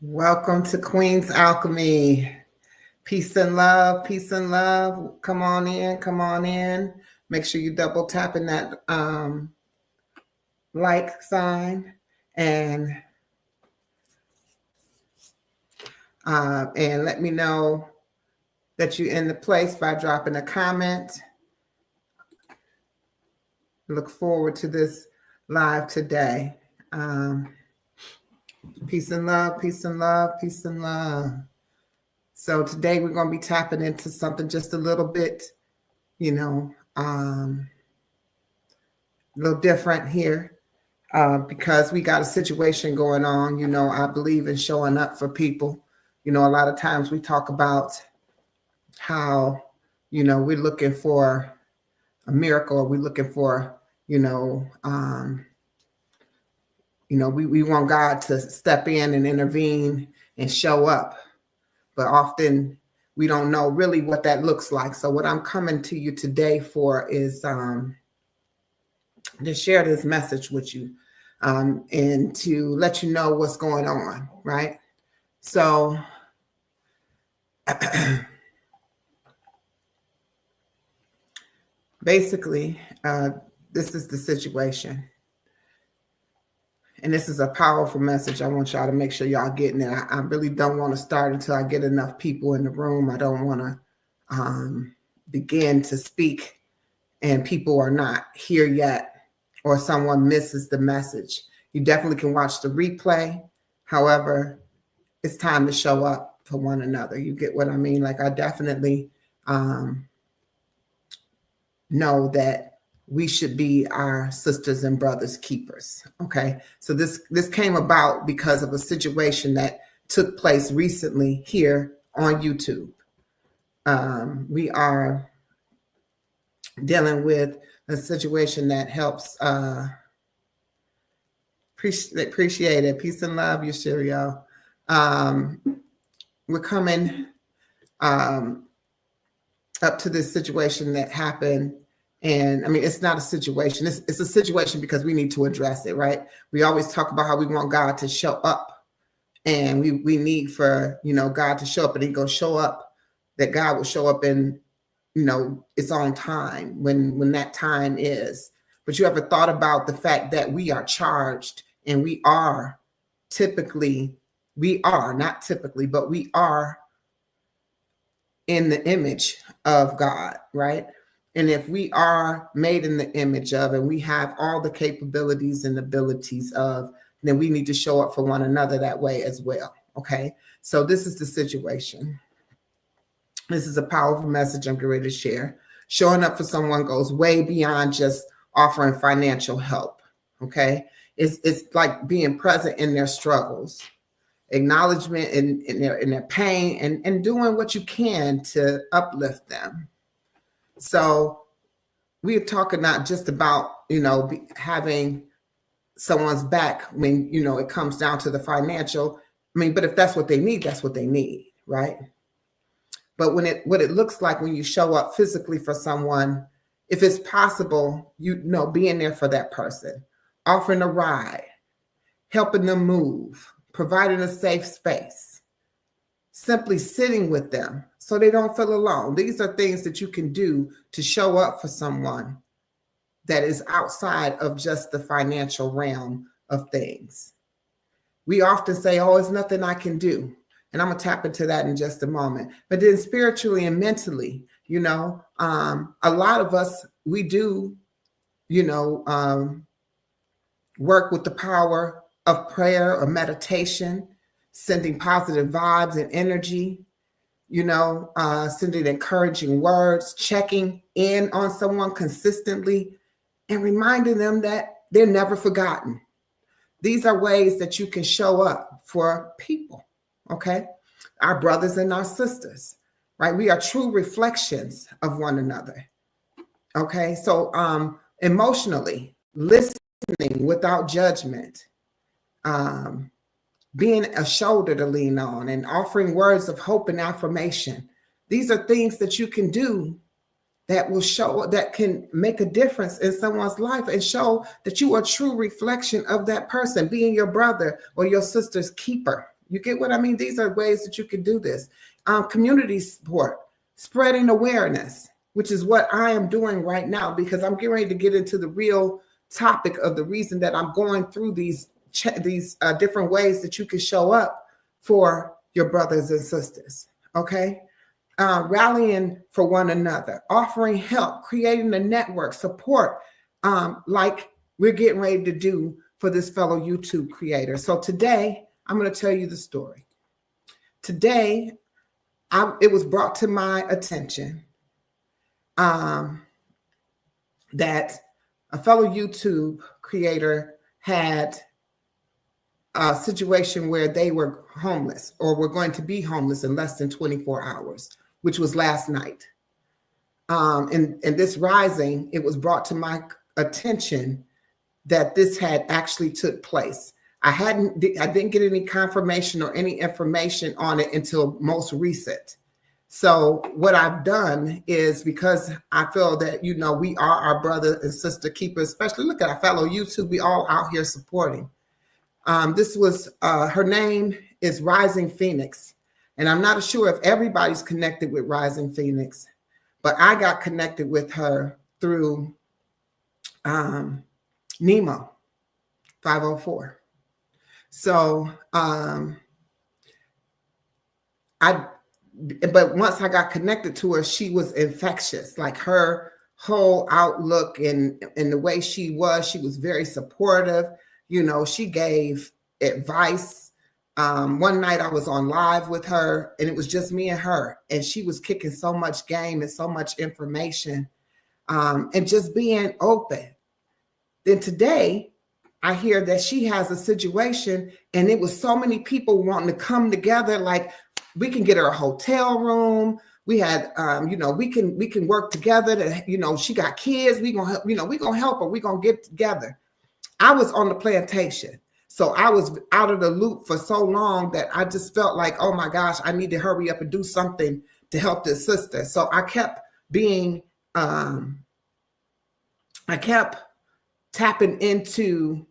Welcome to Queen's Alchemy. Peace and love, peace and love. Come on in, come on in. Make sure you double tap in that like sign and let me know that you're in the place by dropping a comment. Look forward to this live today. Peace and love, peace and love, peace and love. So today we're going to be tapping into something just a little bit, a little different here because we got a situation going on. I believe in showing up for people. A lot of times we talk about how, we're looking for a miracle, or we're looking for, we want God to step in and intervene and show up. But often we don't know really what that looks like. So what I'm coming to you today for is to share this message with you and to let you know what's going on, right? So basically, this is the situation. And this is a powerful message. I want y'all to make sure y'all getting it. I really don't want to start until I get enough people in the room. I don't want to begin to speak and people are not here yet or someone misses the message. You definitely can watch the replay. However, it's time to show up for one another. You get what I mean? Like, I definitely know that we should be our sisters and brothers keepers. Okay. So this came about because of a situation that took place recently here on YouTube. We are dealing with a situation that helps appreciate it. Peace and love, Yashirio. We're coming up to this situation that happened. And I mean, it's not a situation. It's a situation because we need to address it, right? We always talk about how we want God to show up, and we need for, God to show up, and He's going to show up, that God will show up in, its own time when that time is. But you ever thought about the fact that we are charged, and we are in the image of God, right? And if we are made in the image of, and we have all the capabilities and abilities of, then we need to show up for one another that way as well. Okay. So this is the situation. This is a powerful message I'm getting ready to share. Showing up for someone goes way beyond just offering financial help. Okay. It's like being present in their struggles, acknowledgement in their pain, and doing what you can to uplift them. So we are talking not just about, having someone's back when, it comes down to the financial. I mean, but if that's what they need, that's what they need, right? But what it looks like when you show up physically for someone, if it's possible, being there for that person, offering a ride, helping them move, providing a safe space, simply sitting with them so they don't feel alone. These are things that you can do to show up for someone that is outside of just the financial realm of things. We often say, oh, it's nothing I can do. And I'm going to tap into that in just a moment. But then spiritually and mentally, a lot of us, we do, work with the power of prayer or meditation, sending positive vibes and energy, sending encouraging words, checking in on someone consistently, and reminding them that they're never forgotten. These are ways that you can show up for people, okay? Our brothers and our sisters, right? We are true reflections of one another, okay? So emotionally, listening without judgment, being a shoulder to lean on, and offering words of hope and affirmation. These are things that you can do that will show, that can make a difference in someone's life and show that you are a true reflection of that person, being your brother or your sister's keeper. You get what I mean? These are ways that you can do this. Community support, spreading awareness, which is what I am doing right now, because I'm getting ready to get into the real topic of the reason that I'm going through these different ways that you can show up for your brothers and sisters. Okay. Rallying for one another, offering help, creating a network, support, like we're getting ready to do for this fellow YouTube creator. So today, I'm going to tell you the story. Today, it was brought to my attention that a fellow YouTube creator had a situation where they were homeless or were going to be homeless in less than 24 hours, which was last night. And this rising, it was brought to my attention that this had actually took place. I didn't get any confirmation or any information on it until most recent. So what I've done is, because I feel that, we are our brother and sister keepers, especially look at our fellow YouTube, we all out here supporting. This was, her name is Rising Phoen7X. And I'm not sure if everybody's connected with Rising Phoen7X, but I got connected with her through Nemo 504. So, but once I got connected to her, she was infectious. Like her whole outlook and the way she was very supportive. She gave advice. One night I was on live with her, and it was just me and her, and she was kicking so much game and so much information, and just being open. Then today, I hear that she has a situation, and it was so many people wanting to come together. Like, we can get her a hotel room. We had, we can work together to, she got kids. We gonna help, we gonna help her. We gonna get together. I was on the plantation, so I was out of the loop for so long that I just felt like, oh my gosh, I need to hurry up and do something to help this sister. So I kept being, I kept tapping into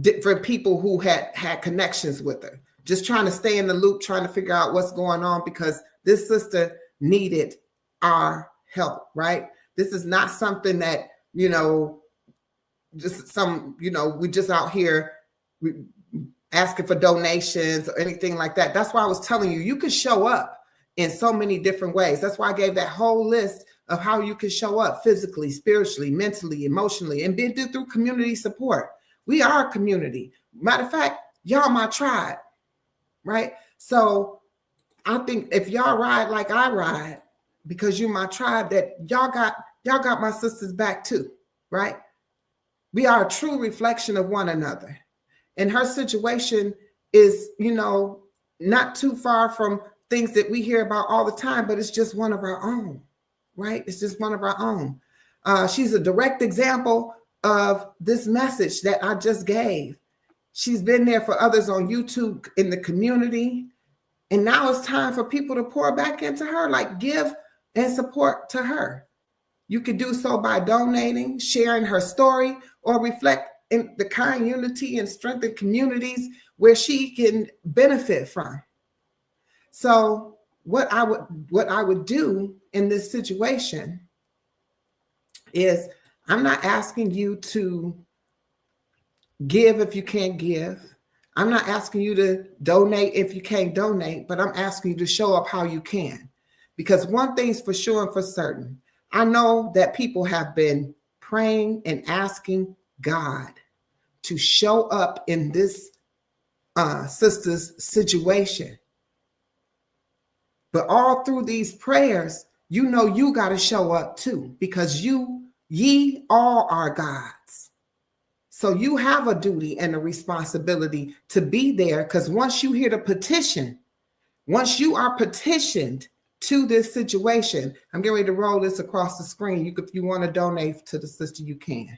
different people who had connections with her, just trying to stay in the loop, trying to figure out what's going on, because this sister needed our help, right? This is not something that, just we just out here asking for donations or anything like that. That's why I was telling you, you can show up in so many different ways. That's why I gave that whole list of how you can show up physically, spiritually, mentally, emotionally, and been through community support. We are a community. Matter of fact, y'all my tribe, right? So I think if y'all ride like I ride, because you're my tribe, that y'all got my sisters back too, right? We are a true reflection of one another. And her situation is, not too far from things that we hear about all the time, but it's just one of our own, right? It's just one of our own. She's a direct example of this message that I just gave. She's been there for others on YouTube in the community. And now it's time for people to pour back into her, like give and support to her. You could do so by donating, sharing her story, or reflect in the kind unity and strengthen communities where she can benefit from. So what I would do in this situation is, I'm not asking you to give if you can't give. I'm not asking you to donate if you can't donate, but I'm asking you to show up how you can. Because one thing's for sure and for certain, I know that people have been praying and asking God to show up in this sister's situation. But all through these prayers, you got to show up too, because ye all are God's. So you have a duty and a responsibility to be there, because once you hear the petition, once you are petitioned to this situation, I'm getting ready to roll this across the screen. If you want to donate to the sister, you can.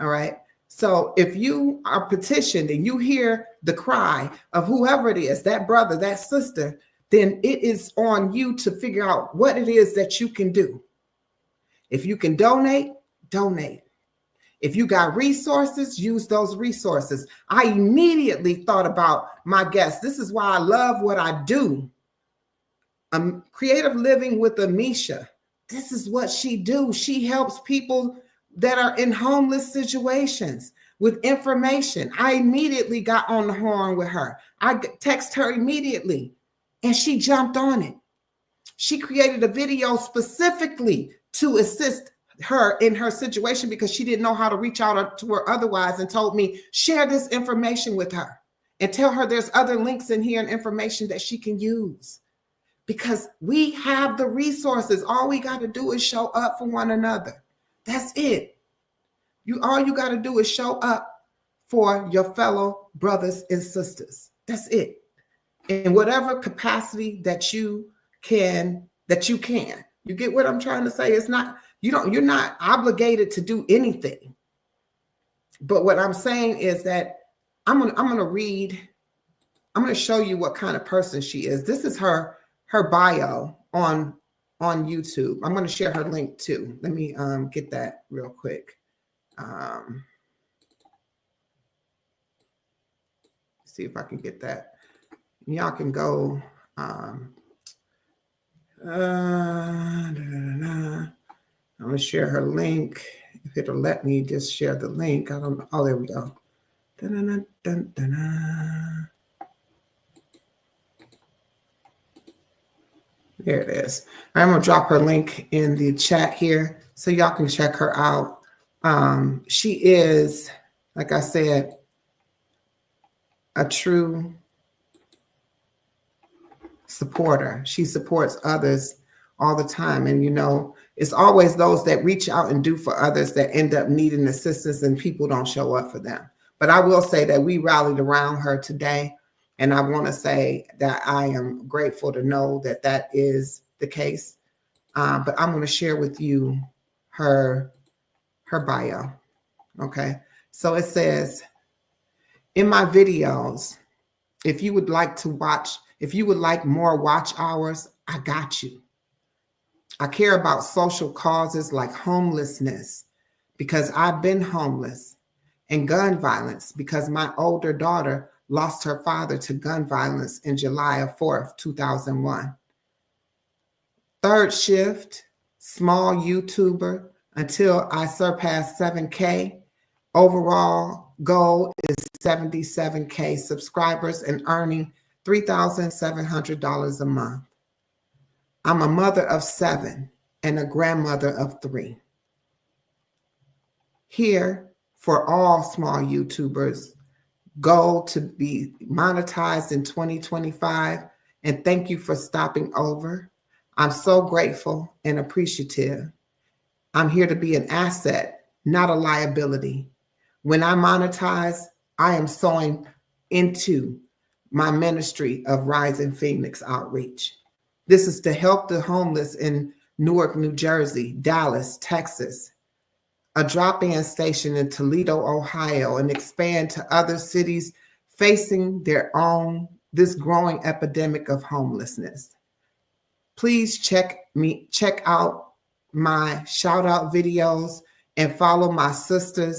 All right. So if you are petitioned and you hear the cry of whoever it is, that brother, that sister, then it is on you to figure out what it is that you can do. If you can donate, donate. If you got resources, use those resources. I immediately thought about my guest. This is why I love what I do. Creative Living with Amisha. This is what she do. She helps people that are in homeless situations with information. I immediately got on the horn with her. I text her immediately and she jumped on it. She created a video specifically to assist her in her situation because she didn't know how to reach out to her otherwise, and told me, share this information with her and tell her there's other links in here and information that she can use. Because we have the resources. All we got to do is show up for one another. That's it. All you got to do is show up for your fellow brothers and sisters. That's it. In whatever capacity that you can. You get what I'm trying to say? It's not, you're not obligated to do anything. But what I'm saying is that I'm going to show you what kind of person she is. This is her bio on YouTube. I'm going to share her link too. Let me get that real quick. See if I can get that. Y'all can go. I'm going to share her link. If it'll let me just share the link. I don't know. Oh, there we go. There it is. I'm going to drop her link in the chat here so y'all can check her out. She is, like I said, a true supporter. She supports others all the time. And, it's always those that reach out and do for others that end up needing assistance and people don't show up for them. But I will say that we rallied around her today. And I want to say that I am grateful to know that that is the case. But I'm going to share with you her bio. Okay. So it says, in my videos, if you would like more watch hours, I got you. I care about social causes like homelessness because I've been homeless, and gun violence because my older daughter lost her father to gun violence in July 4th, 2001. Third shift, small YouTuber until I surpass 7K. Overall goal is 77K subscribers and earning $3,700 a month. I'm a mother of 7 and a grandmother of 3. Here, for all small YouTubers, goal to be monetized in 2025. And thank you for stopping over. I'm so grateful and appreciative. I'm here to be an asset, not a liability. When I monetize, I am sowing into my ministry of Rising Phoen7X outreach. This is to help the homeless in Newark, New Jersey, Dallas, Texas, a drop-in station in Toledo, Ohio, and expand to other cities facing this growing epidemic of homelessness. Please check out my shout out videos and follow my sister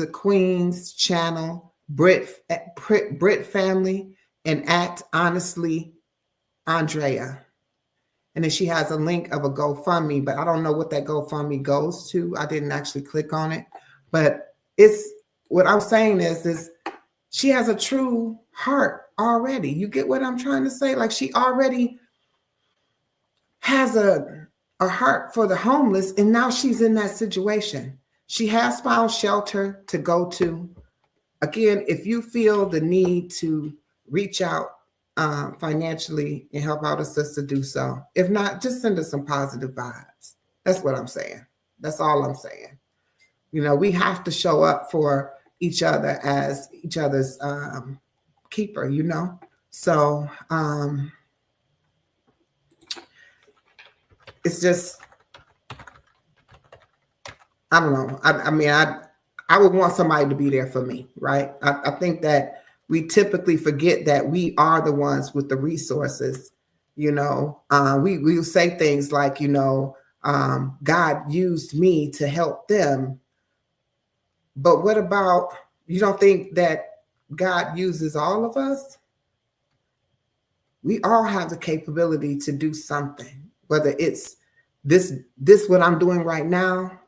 Queen's channel, Britt Family, and Act Honestly Andrea. And then she has a link of a GoFundMe, but I don't know what that GoFundMe goes to. I didn't actually click on it. But what I'm saying is she has a true heart already. You get what I'm trying to say? Like, she already has a heart for the homeless, and now she's in that situation. She has found shelter to go to. Again, if you feel the need to reach out financially and help out a sister, do so. If not, just send us some positive vibes. That's what I'm saying. That's all I'm saying. We have to show up for each other as each other's keeper, So it's just, I don't know. I would want somebody to be there for me, right? I think that we typically forget that we are the ones with the resources. We'll say things like, God used me to help them. But what about, you don't think that God uses all of us? We all have the capability to do something, whether it's this what I'm doing right now,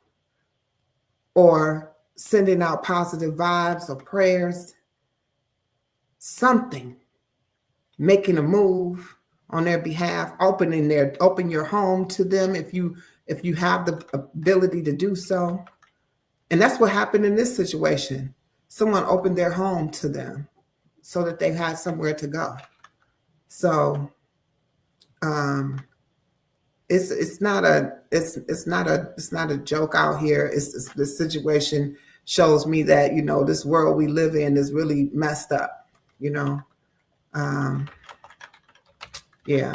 or sending out positive vibes or prayers, something, making a move on their behalf, open your home to them if you have the ability to do so. And that's what happened in this situation. Someone opened their home to them so that they had somewhere to go. So it's not a joke out here. It's the situation shows me that, this world we live in is really messed up, yeah.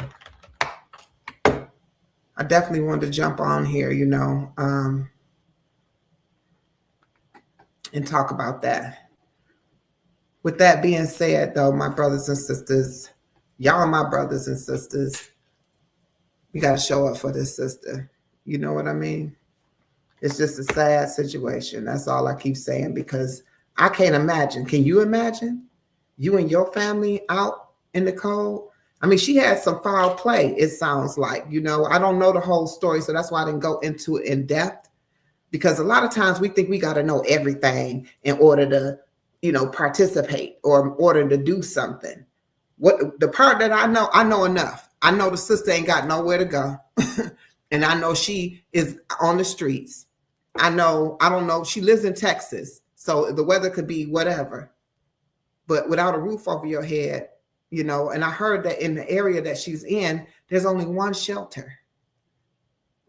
I definitely wanted to jump on here, and talk about that. With that being said, though, my brothers and sisters, y'all are my brothers and sisters. We got to show up for this sister. You know what I mean? It's just a sad situation. That's all I keep saying, because I can't imagine. Can you imagine you and your family out in the cold? I mean, she had some foul play, it sounds like. I don't know the whole story, so that's why I didn't go into it in depth, because a lot of times we think we got to know everything in order to, participate or in order to do something. What the part that I know enough. I know the sister ain't got nowhere to go. And I know she is on the streets. I don't know. She lives in Texas, so the weather could be whatever. But without a roof over your head, and I heard that in the area that she's in, there's only one shelter.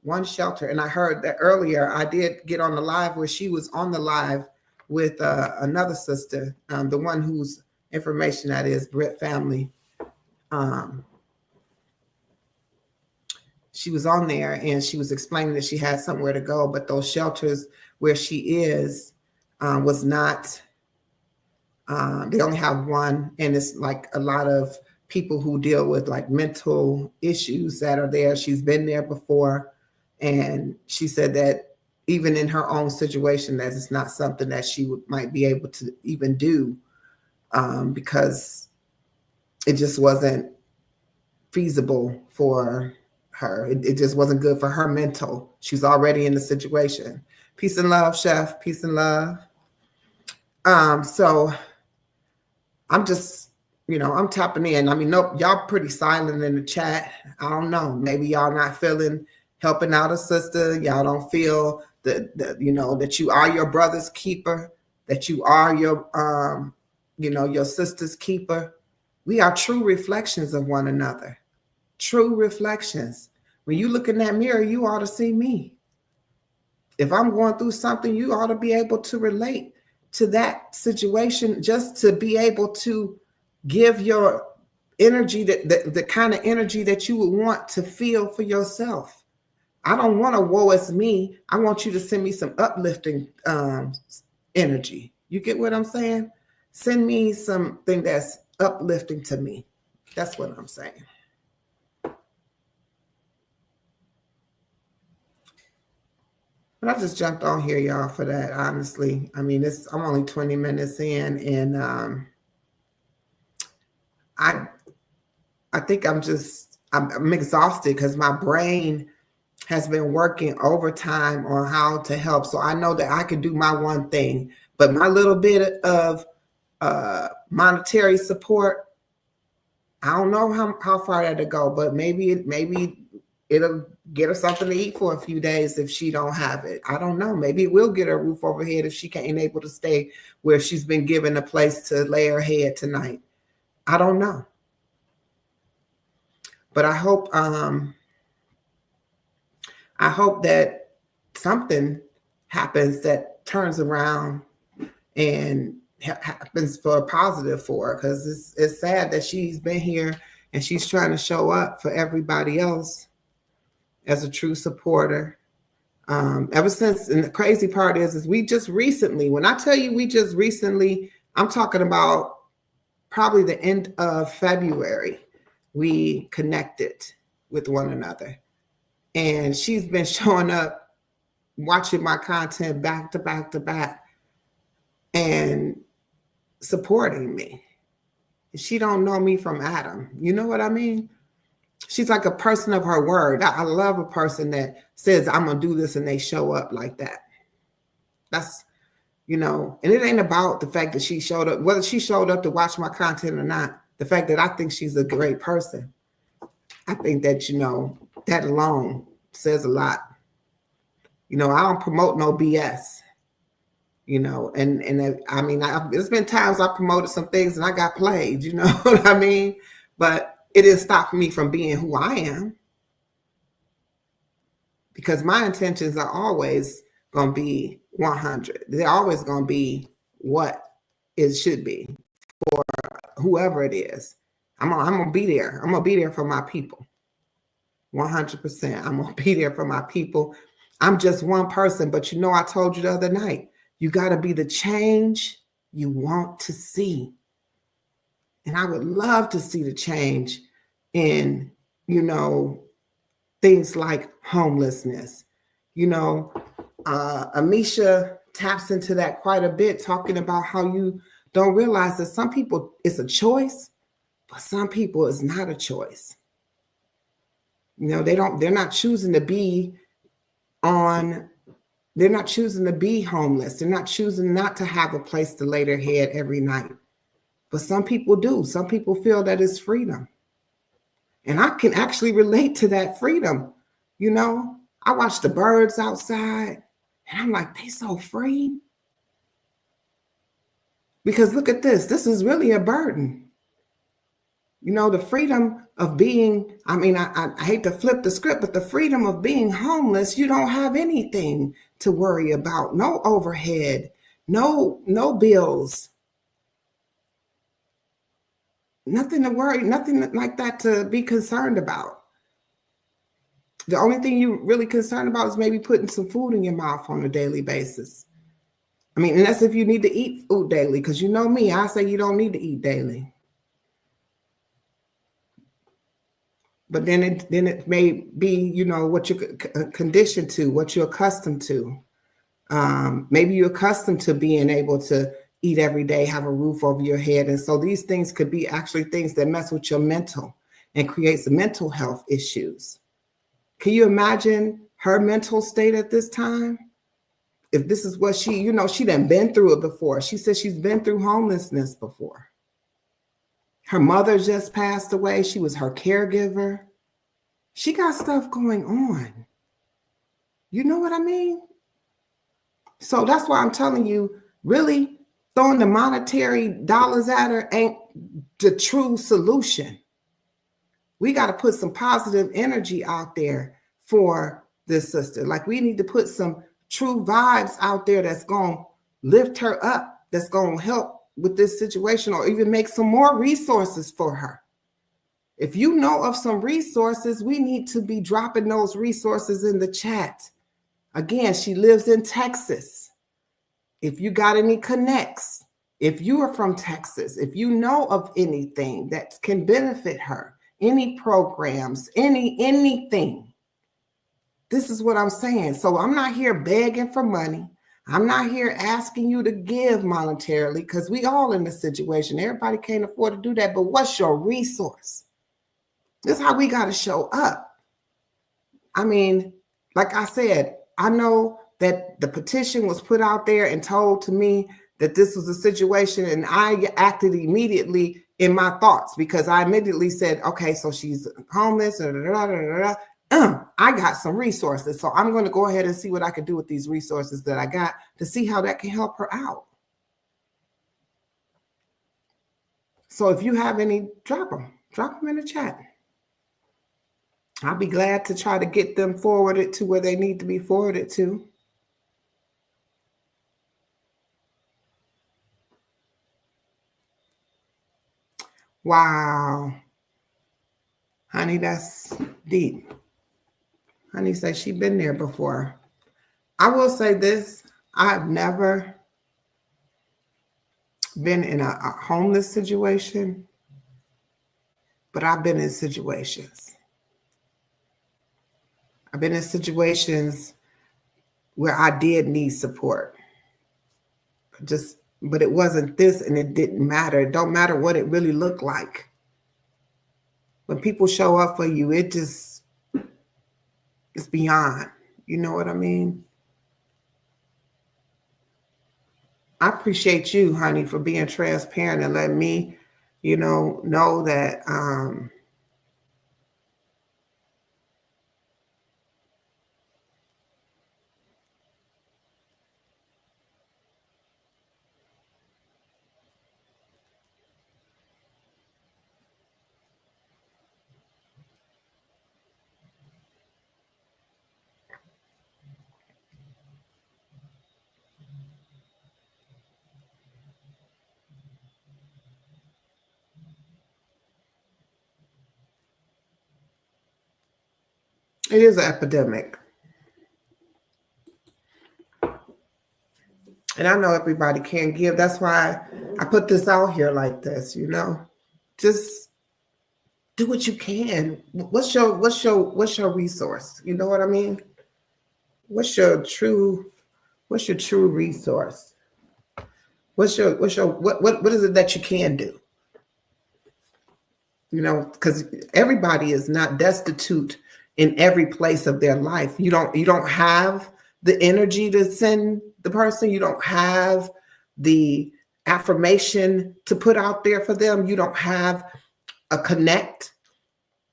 One shelter. And I heard that earlier. I did get on the live where she was on the live with another sister, the one whose information that is Britt family. She was on there and she was explaining that she had somewhere to go, but those shelters where she is was not, they only have one. And it's like a lot of people who deal with like mental issues that are there. She's been there before. And she said that even in her own situation, that it's not something that she might be able to even do, because it just wasn't feasible for her. It just wasn't good for her mental. She's already in the situation. Peace and love, Chef. Peace and love. So I'm just, I'm tapping in. I mean, nope, y'all pretty silent in the chat. I don't know. Maybe y'all not feeling helping out a sister. Y'all don't feel that you are your brother's keeper, that you are your, your sister's keeper. We are true reflections of one another. True reflections. When you look in that mirror, you ought to see me. If I'm going through something, you ought to be able to relate to that situation, just to be able to give your energy, the kind of energy that you would want to feel for yourself. I don't want a woe is me. I want you to send me some uplifting energy. You get what I'm saying? Send me something that's uplifting to me. That's what I'm saying. But I just jumped on here, y'all, for that, honestly. I mean, I'm only 20 minutes in, and I think I'm exhausted because my brain has been working overtime on how to help. So I know that I can do my one thing, but my little bit of monetary support, I don't know how far that'll go, but maybe it'll get her something to eat for a few days if she don't have it. I don't know. Maybe it will get her a roof over her head if she ain't able to stay where she's been given a place to lay her head tonight. I don't know. But I hope that something happens that turns around and happens for a positive for her, because it's sad that she's been here and she's trying to show up for everybody else as a true supporter. Ever since, and the crazy part is we just recently, when I tell you we just recently, I'm talking about probably the end of February, we connected with one another. And she's been showing up, watching my content back to back to back, and supporting me. She don't know me from Adam. You know what I mean? She's like a person of her word. I love a person that says, I'm going to do this, and they show up like that. That's, and it ain't about the fact that she showed up, whether she showed up to watch my content or not. The fact that I think she's a great person. I think that, that alone says a lot. I don't promote no BS, and I mean, there's been times I promoted some things and I got played, you know what I mean? But it didn't stop me from being who I am, because my intentions are always going to be 100. They're always going to be what it should be for whoever it is. I'm going to be there. I'm going to be there for my people. 100%. I'm going to be there for my people. I'm just one person, but I told you the other night, you got to be the change you want to see. And I would love to see the change in, things like homelessness. Amisha taps into that quite a bit, talking about how you don't realize that some people it's a choice, but some people it's not a choice. They're not choosing to be they're not choosing to be homeless. They're not choosing not to have a place to lay their head every night. But some people do. Some people feel that it's freedom. And I can actually relate to that freedom. I watch the birds outside and I'm like, they so free. Because look at this. This is really a burden. The freedom of being, I hate to flip the script, but the freedom of being homeless, you don't have anything to worry about. No overhead, no bills. Nothing to worry, nothing like that to be concerned about. The only thing you're really concerned about is maybe putting some food in your mouth on a daily basis. And that's if you need to eat food daily, because me, I say you don't need to eat daily. But then it may be, what you're conditioned to, what you're accustomed to. Maybe you're accustomed to being able to eat every day, have a roof over your head. And so these things could be actually things that mess with your mental and creates mental health issues. Can you imagine her mental state at this time? If this is what she done been through it before. She said she's been through homelessness before. Her mother just passed away. She was her caregiver. She got stuff going on. You know what I mean? So that's why I'm telling you, really throwing the monetary dollars at her ain't the true solution. We got to put some positive energy out there for this sister. Like, we need to put some true vibes out there that's going to lift her up, that's going to help with this situation, or even make some more resources for her. If you know of some resources, we need to be dropping those resources in the chat. Again, she lives in Texas. If you got any connects, if you are from Texas, if you know of anything that can benefit her, any programs, anything, this is what I'm saying. So I'm not here begging for money. I'm not here asking you to give monetarily, because we all in this situation. Everybody can't afford to do that. But what's your resource? This is how we got to show up. Like I said, I know that the petition was put out there and told to me that this was a situation, and I acted immediately in my thoughts, because I immediately said, okay, so she's homeless. I got some resources, so I'm going to go ahead and see what I can do with these resources that I got to see how that can help her out. So if you have any, drop them in the chat. I'll be glad to try to get them forwarded to where they need to be forwarded to. Wow. Honey, that's deep. Honey says she's been there before. I will say this. I've never been in a homeless situation, but I've been in situations. I've been in situations where I did need support. But it wasn't this, and it didn't matter. It don't matter what it really looked like. When people show up for you, it's beyond. You know what I mean? I appreciate you, honey, for being transparent and letting me, know that it is an epidemic. And I know everybody can't give. That's why I put this out here like this, Just do what you can. What's your resource? You know what I mean? What's your true resource? What is it that you can do? Because everybody is not destitute in every place of their life. You don't have the energy to send the person. You don't have the affirmation to put out there for them. You don't have a connect,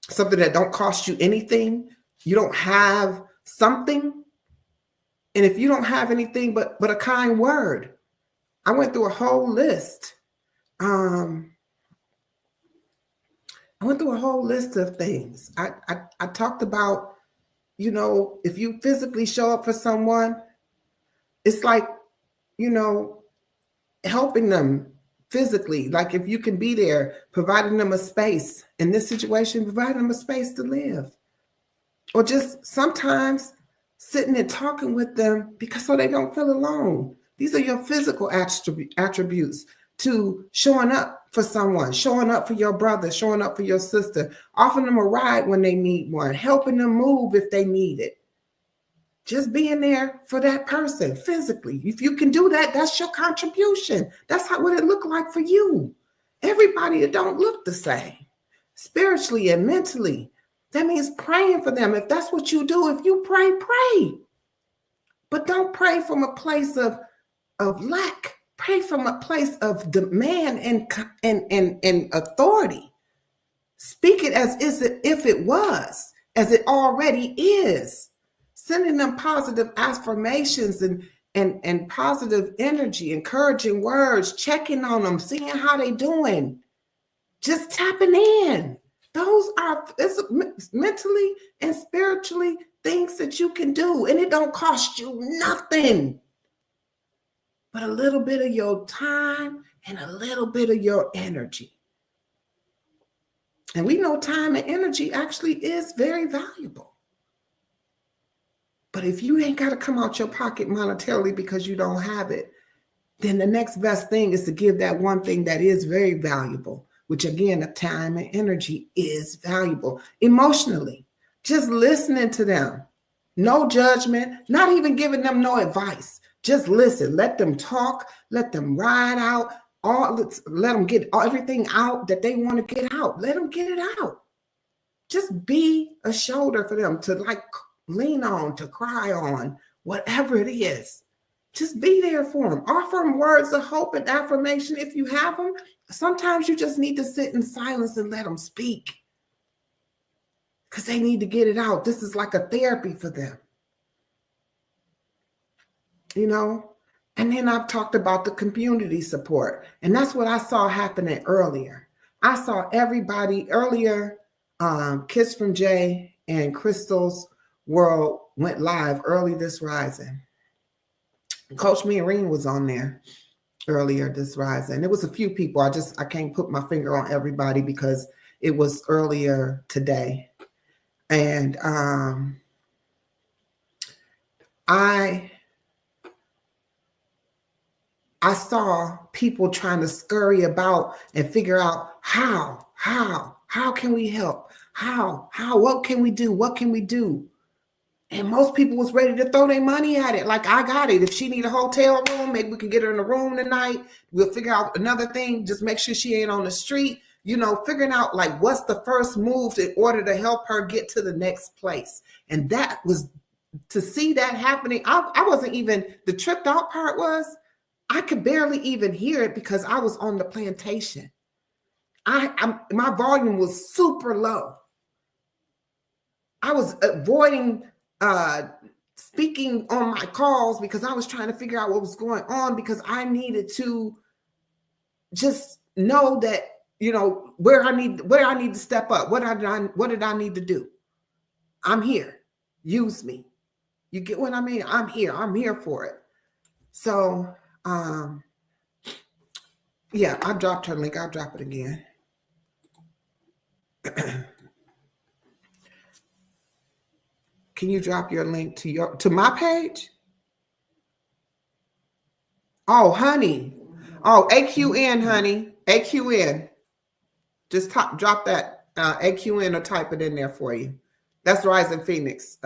something that don't cost you anything. You don't have something. And if you don't have anything but a kind word, I went through a whole list. I went through a whole list of things. I talked about, if you physically show up for someone, it's like, helping them physically. Like if you can be there, providing them a space in this situation, providing them a space to live. Or just sometimes sitting and talking with them so they don't feel alone. These are your physical attributes to showing up for someone, showing up for your brother, showing up for your sister, offering them a ride when they need one, helping them move if they need it. Just being there for that person physically. If you can do that, that's your contribution. That's what it looked like for you. Everybody don't look the same, spiritually and mentally. That means praying for them. If that's what you do, if you pray, pray. But don't pray from a place of lack. Pray from a place of demand and authority. Speak it as if it was, as it already is. Sending them positive affirmations and positive energy, encouraging words, checking on them, seeing how they doing. Just tapping in. Those are mentally and spiritually things that you can do, and it don't cost you nothing but a little bit of your time and a little bit of your energy. And we know time and energy actually is very valuable. But if you ain't got to come out your pocket monetarily because you don't have it, then the next best thing is to give that one thing that is very valuable, which again, the time and energy is valuable. Emotionally, just listening to them. No judgment, not even giving them no advice. Just listen, let them talk, let them ride out, let them get everything out that they want to get out. Let them get it out. Just be a shoulder for them to lean on, to cry on, whatever it is. Just be there for them. Offer them words of hope and affirmation if you have them. Sometimes you just need to sit in silence and let them speak because they need to get it out. This is like a therapy for them. And then I've talked about the community support, and that's what I saw happening earlier. I saw everybody earlier. Kiss from Jay and Crystal's World went live early this rising. Coach Meereen was on there earlier this rising. There was a few people. I can't put my finger on everybody because it was earlier today. And I saw people trying to scurry about and figure out how can we help? How, what can we do? What can we do? And most people was ready to throw their money at it. Like, I got it. If she need a hotel room, maybe we can get her in a room tonight. We'll figure out another thing. Just make sure she ain't on the street. You know, figuring out like what's the first move in order to help her get to the next place. And that was, to see that happening. I wasn't even, the tripped out part was I could barely even hear it because I was on the plantation. My volume was super low. I was avoiding speaking on my calls because I was trying to figure out what was going on, because I needed to just know that, you know, where I need to step up. What did I need to do? I'm here. Use me. You get what I mean? I'm here. I'm here for it. So, yeah, I dropped her link. I'll drop it again. Can you drop your link to my page? Oh, honey. Oh, AQN, honey. AQN. Just drop that AQN or type it in there for you. That's Rising Phoenix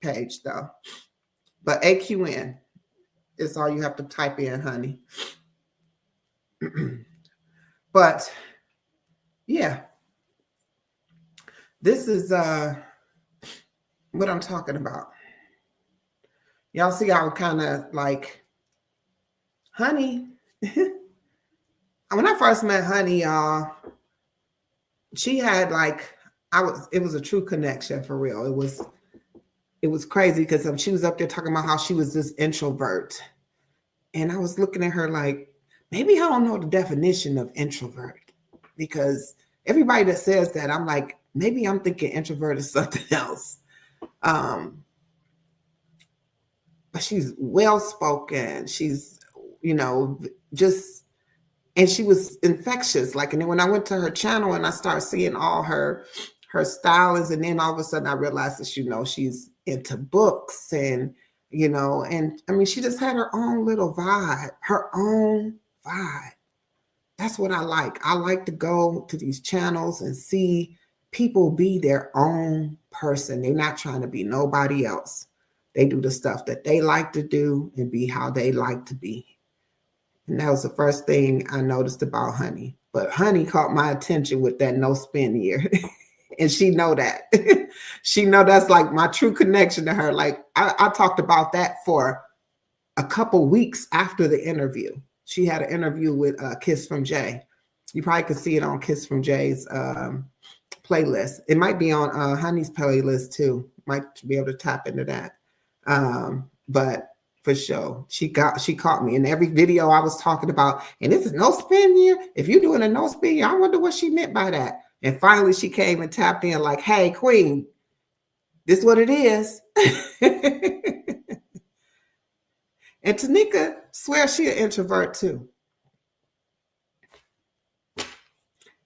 page, though. But AQN is all you have to type in, honey. But yeah, this is what I'm talking about. Y'all see how kind of like Honey. When I first met Honey, y'all, she had like, it was a true connection for real. It was crazy because she was up there talking about how she was this introvert. And I was looking at her like, maybe I don't know the definition of introvert, because everybody that says that, I'm like, maybe I'm thinking introvert is something else. But she's well-spoken. She's, you know, just, and she was infectious. Like, and then when I went to her channel and I started seeing all her stylings, and then all of a sudden I realized that, you know, she's into books and, you know, and I mean, she just had her own little vibe, her own vibe. That's what I like. I like to go to these channels and see people be their own person. They're not trying to be nobody else. They do the stuff that they like to do and be how they like to be. And that was the first thing I noticed about Honey. But Honey caught my attention with that no spin year. And she know that. She know that's like my true connection to her. Like I talked about that for a couple weeks after the interview. She had an interview with Kiss from Jay. You probably could see it on Kiss from Jay's playlist. It might be on Honey's playlist too. Might be able to tap into that. But for sure, she caught me in every video I was talking about. And this is no spin year. If you're doing a no spin year, I wonder what she meant by that. And finally, she came and tapped in like, hey, Queen, this is what it is. And Tanika swears she an introvert too.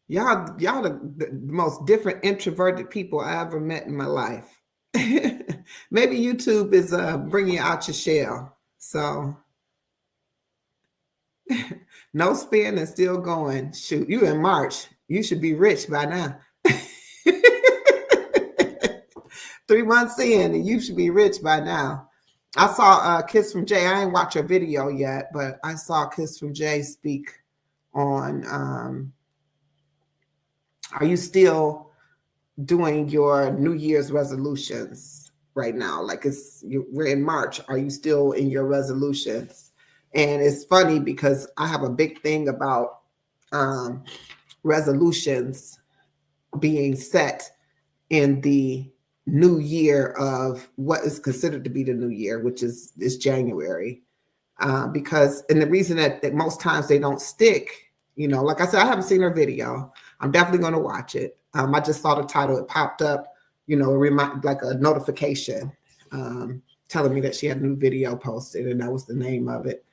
Y'all the most different introverted people I ever met in my life. Maybe YouTube is bringing you out your shell. So no spin and still going. Shoot, you in March. You should be rich by now. 3 months in, and you should be rich by now. I saw Kiss from Jay. I ain't watched her video yet, but I saw Kiss from Jay speak on are you still doing your New Year's resolutions right now? Like we're in March. Are you still in your resolutions? And it's funny because I have a big thing about resolutions being set in the new year of what is considered to be the new year, which is January. Because, and the reason that most times they don't stick, you know, like I said, I haven't seen her video. I'm definitely going to watch it. I just saw the title. It popped up, you know, like a notification telling me that she had a new video posted, and that was the name of it.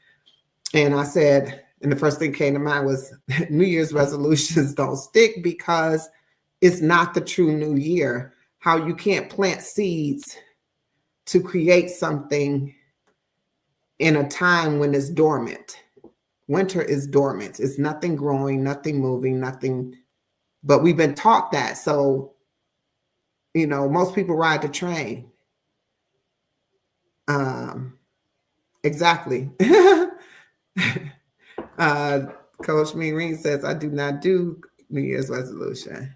And I said, and the first thing came to mind was New Year's resolutions don't stick because it's not the true new year. How you can't plant seeds to create something in a time when it's dormant. Winter is dormant. It's nothing growing, nothing moving, nothing. But we've been taught that. So, you know, most people ride the train. Exactly. Coach Mean says, I do not do New Year's resolution.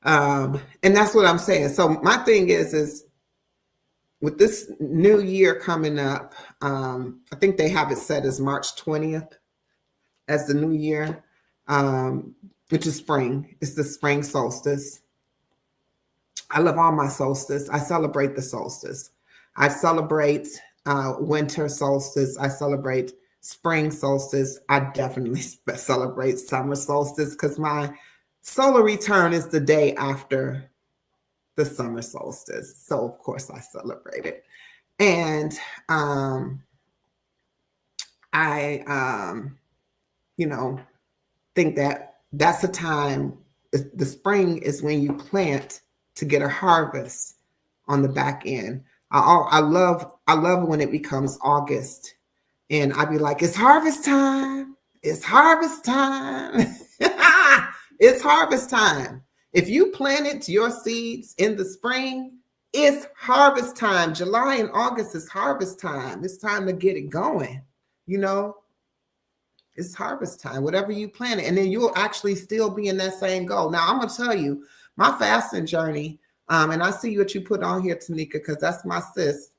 And that's what I'm saying. So my thing is with this new year coming up, I think they have it set as March 20th as the new year, which is spring. It's the spring solstice. I love all my solstice. I celebrate the solstice. I celebrate winter solstice. I celebrate spring solstice. I definitely celebrate summer solstice because my solar return is the day after the summer solstice. So of course I celebrate it. And I think that that's a time, the spring is when you plant to get a harvest on the back end. I love when it becomes August and I'd be like, it's harvest time. It's harvest time. It's harvest time. If you planted your seeds in the spring, it's harvest time. July and August is harvest time. It's time to get it going. It's harvest time, whatever you plant it. And then you'll actually still be in that same goal. Now, I'm going to tell you, my fasting journey, and I see what you put on here, Tanika, because that's my sis.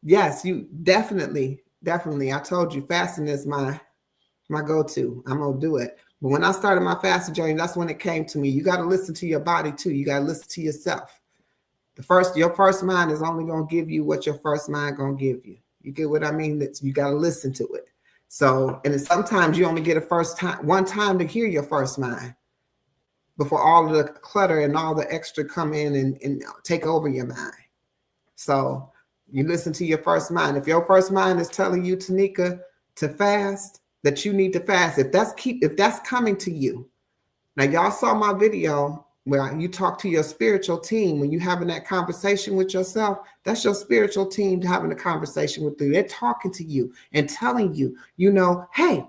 Yes, you definitely. I told you fasting is my go-to. I'm going to do it. But when I started my fasting journey, that's when it came to me. You got to listen to your body too. You got to listen to yourself. Your first mind is only going to give you what your first mind going to give you. You get what I mean? That you got to listen to it. So, and sometimes you only get one time to hear your first mind before all of the clutter and all the extra come in and take over your mind. So you listen to your first mind. If your first mind is telling you, Tanika, to fast, that you need to fast, if that's coming to you. Now, y'all saw my video where you talk to your spiritual team when you're having that conversation with yourself. That's your spiritual team having a conversation with you. They're talking to you and telling you, hey,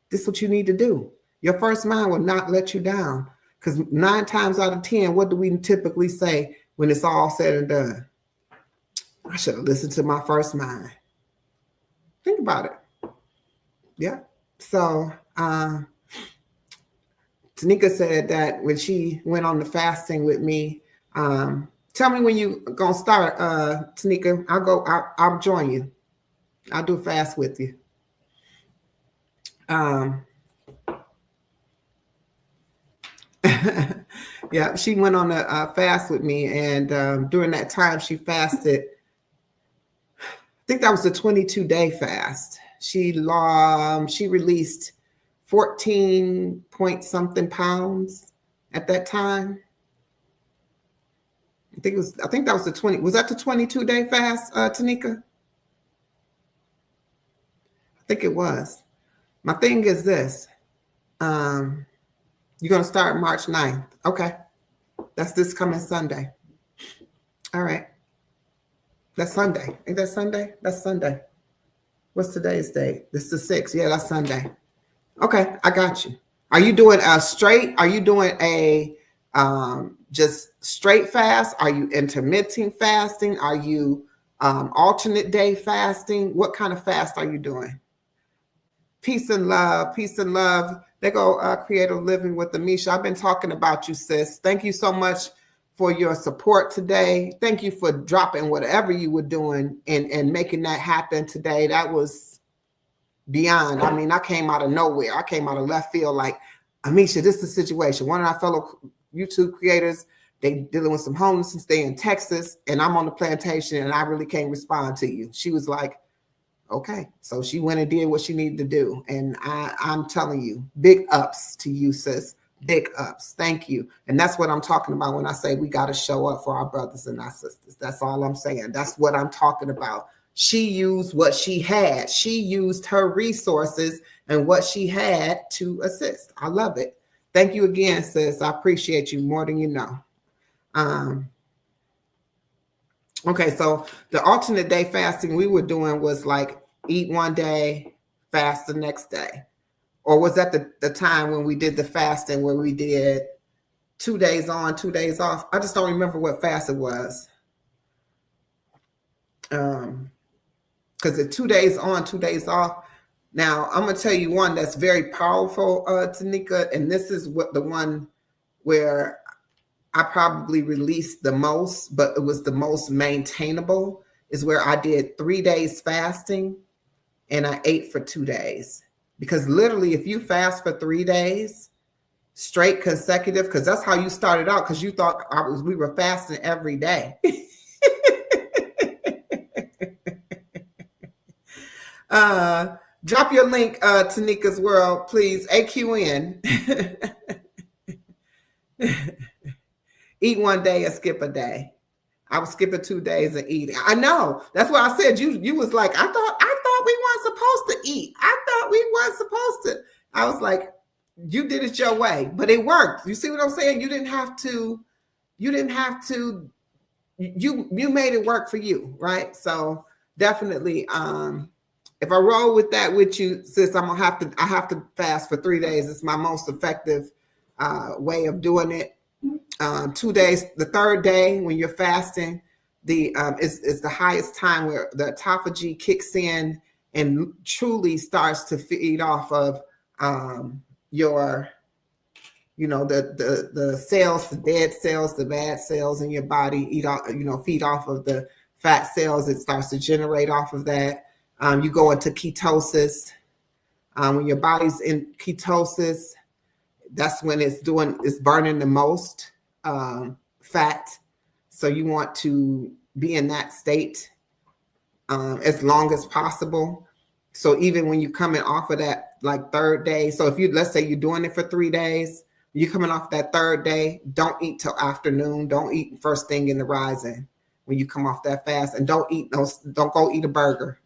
this is what you need to do. Your first mind will not let you down, because 9 times out of 10, what do we typically say when it's all said and done? I should have listened to my first mind. Think about it. Yeah. So, Tanika said that when she went on the fasting with me, tell me when you gonna start, Tanika. I'll join you. I'll do a fast with you. Yeah, she went on a fast with me, and during that time she fasted. I think that was a 22-day fast. She released 14 point something pounds at that time. I think that was the 22-day fast, Tanika? I think it was. My thing is this. You're going to start March 9th. Okay. That's this coming Sunday. All right. That's Sunday. Ain't that Sunday? That's Sunday. What's today's date? This is the 6th. Yeah, that's Sunday. Okay, I got you. Are you doing are you doing a just straight fast? Are you intermittent fasting? Are you alternate day fasting? What kind of fast are you doing? Peace and love. Peace and love. They go Creative Living with Amisha. I've been talking about you, sis. Thank you so much for your support today. Thank you for dropping whatever you were doing and making that happen today. That was beyond. I mean, I came out of nowhere. I came out of left field like, Amisha, this is the situation. One of our fellow YouTube creators, they dealing with some homelessness. They in Texas, and I'm on the plantation, and I really can't respond to you. She was like, okay. So she went and did what she needed to do. And I'm telling you, big ups to you, sis. Big ups. Thank you. And that's what I'm talking about when I say we got to show up for our brothers and our sisters. That's all I'm saying. That's what I'm talking about. She used what she had. She used her resources and what she had to assist. I love it. Thank you again, sis. I appreciate you more than you know. Okay, so the alternate day fasting we were doing was like eat one day, fast the next day. Or was that the time when we did the fasting where we did 2 days on, 2 days off. I just don't remember what fast it was. Because the 2 days on, 2 days off. Now, I'm going to tell you one that's very powerful, Tanika, and this is what the one where I probably released the most, but it was the most maintainable, is where I did 3 days fasting and I ate for 2 days. Because literally, if you fast for 3 days straight consecutive, because that's how you started out, because you thought we were fasting every day. Drop your link to Nika's World, please. AQN. Eat 1 day and skip a day. I was skipping 2 days and eating. I know. That's why I said you was like, I thought we weren't supposed to eat. I thought we weren't supposed to. I was like, you did it your way, but it worked. You see what I'm saying? You didn't have to. You made it work for you, right? So definitely, if I roll with that with you, sis, I have to fast for 3 days. It's my most effective way of doing it. 2 days, the third day when you're fasting, is the highest time where the autophagy kicks in and truly starts to feed off of your, the cells, the dead cells, the bad cells in your body, feed off of the fat cells. It starts to generate off of that. You go into ketosis. When your body's in ketosis, that's when it's burning the most fat. So you want to be in that state as long as possible. So even when you're coming off of that like third day, so if let's say you're doing it for 3 days, you're coming off that third day, don't eat till afternoon. Don't eat first thing in the rising when you come off that fast, and don't go eat a burger.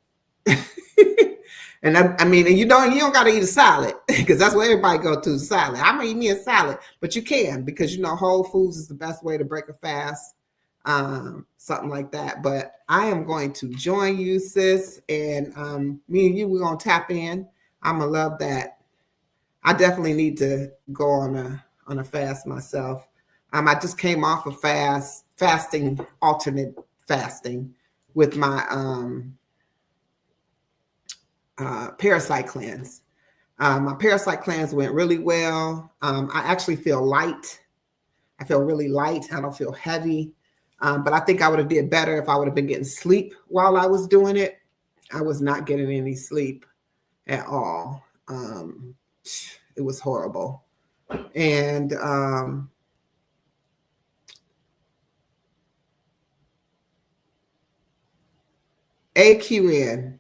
And and you don't got to eat a salad, because that's what everybody go to, salad. I'm gonna eat me a salad, but you can, because Whole Foods is the best way to break a fast, something like that. But I am going to join you, sis, and me and you, we're gonna tap in. I'm gonna love that. I definitely need to go on a fast myself. I just came off of alternate fasting with my parasite cleanse. My parasite cleanse went really well. I actually feel light. I feel really light. I don't feel heavy. But I think I would have did better if I would have been getting sleep while I was doing it. I was not getting any sleep at all. It was horrible. And AQN,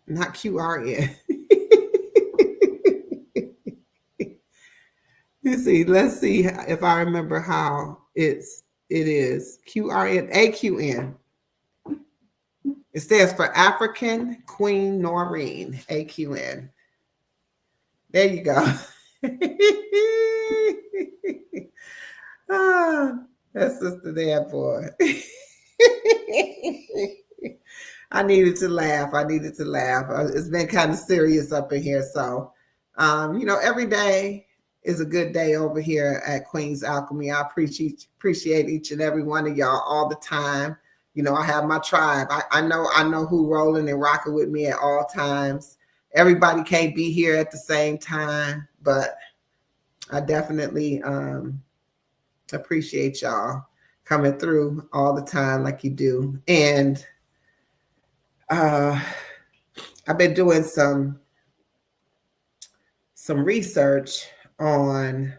not QRN. Let's see if I remember how it is. QRN, AQN. It stands for African Queen Noreen, AQN. There you go. That's Sister there, boy. I needed to laugh. It's been kind of serious up in here. So, every day is a good day over here at Queen's Alchemy. I appreciate each and every one of y'all all the time. I have my tribe. I know who rolling and rocking with me at all times. Everybody can't be here at the same time, but I definitely appreciate y'all coming through all the time like you do. And I've been doing some research on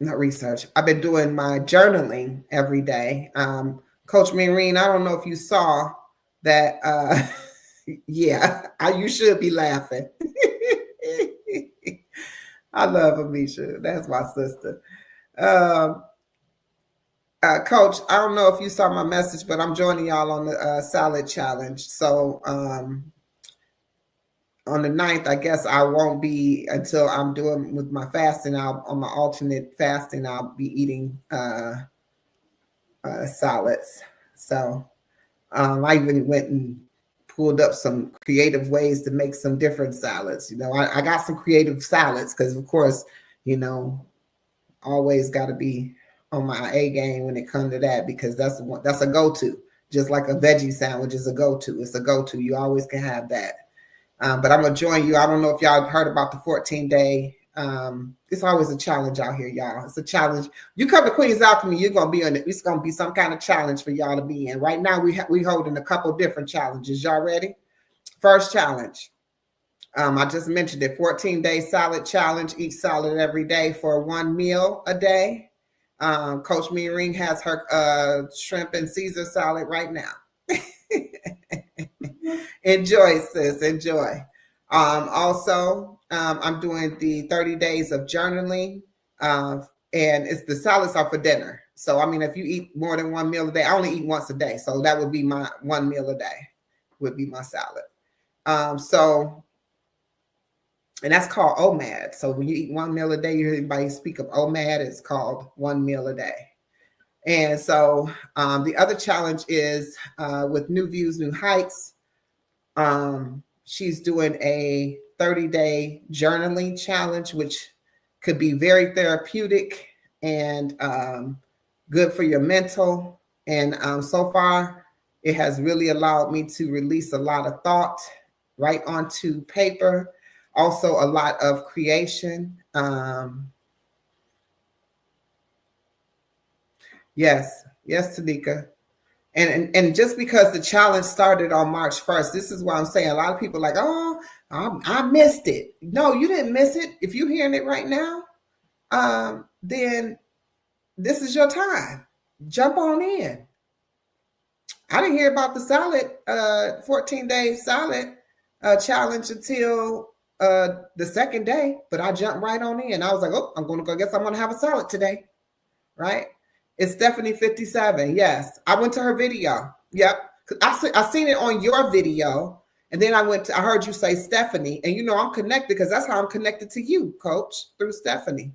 not research. I've been doing my journaling every day. Coach Maureen, I don't know if you saw that. Yeah, you should be laughing. I love Amisha. That's my sister. Coach, I don't know if you saw my message, but I'm joining y'all on the salad challenge. So on the 9th, I guess I won't be until I'm doing with my fasting. On my alternate fasting, I'll be eating salads. So I even went and pulled up some creative ways to make some different salads. I got some creative salads because, of course, always got to be on my A game when it comes to that, because that's a go-to. Just like a veggie sandwich is a go-to. It's a go-to. You always can have that. But I'm going to join you. I don't know if y'all heard about the 14-day. It's always a challenge out here, y'all. It's a challenge. You come to Queen's Alchemy, you're going to be on it. It's going to be some kind of challenge for y'all to be in. Right now, we holding a couple different challenges. Y'all ready? First challenge. I just mentioned it, 14-day salad challenge. Eat salad every day for 1 meal a day. Coach Meering has her shrimp and Caesar salad right now. Enjoy, sis. Enjoy. Also, I'm doing the 30 days of journaling, and the salads are for dinner. So, I mean, if you eat more than 1 meal a day, I only eat once a day. So that would be my 1 meal a day would be my salad. And that's called OMAD. So when you eat 1 meal a day, you hear everybody speak of OMAD. It's called 1 meal a day. And so the other challenge is with New Views, New Heights. She's doing a 30-day journaling challenge, which could be very therapeutic and good for your mental. And so far, it has really allowed me to release a lot of thought right onto paper. Also, a lot of creation. Yes, Tanika. And just because the challenge started on March 1st, this is why I'm saying a lot of people are like, oh, I missed it. No, you didn't miss it. If you're hearing it right now, then this is your time. Jump on in. I didn't hear about the salad, 14-day salad challenge until the second day, but I jumped right on in. I was like, oh, I'm going to go. Guess I'm going to have a salad today, right? It's Stephanie 57. Yes, I went to her video. Yep, I seen it on your video, and then I heard you say Stephanie, and I'm connected because that's how I'm connected to you, Coach, through Stephanie.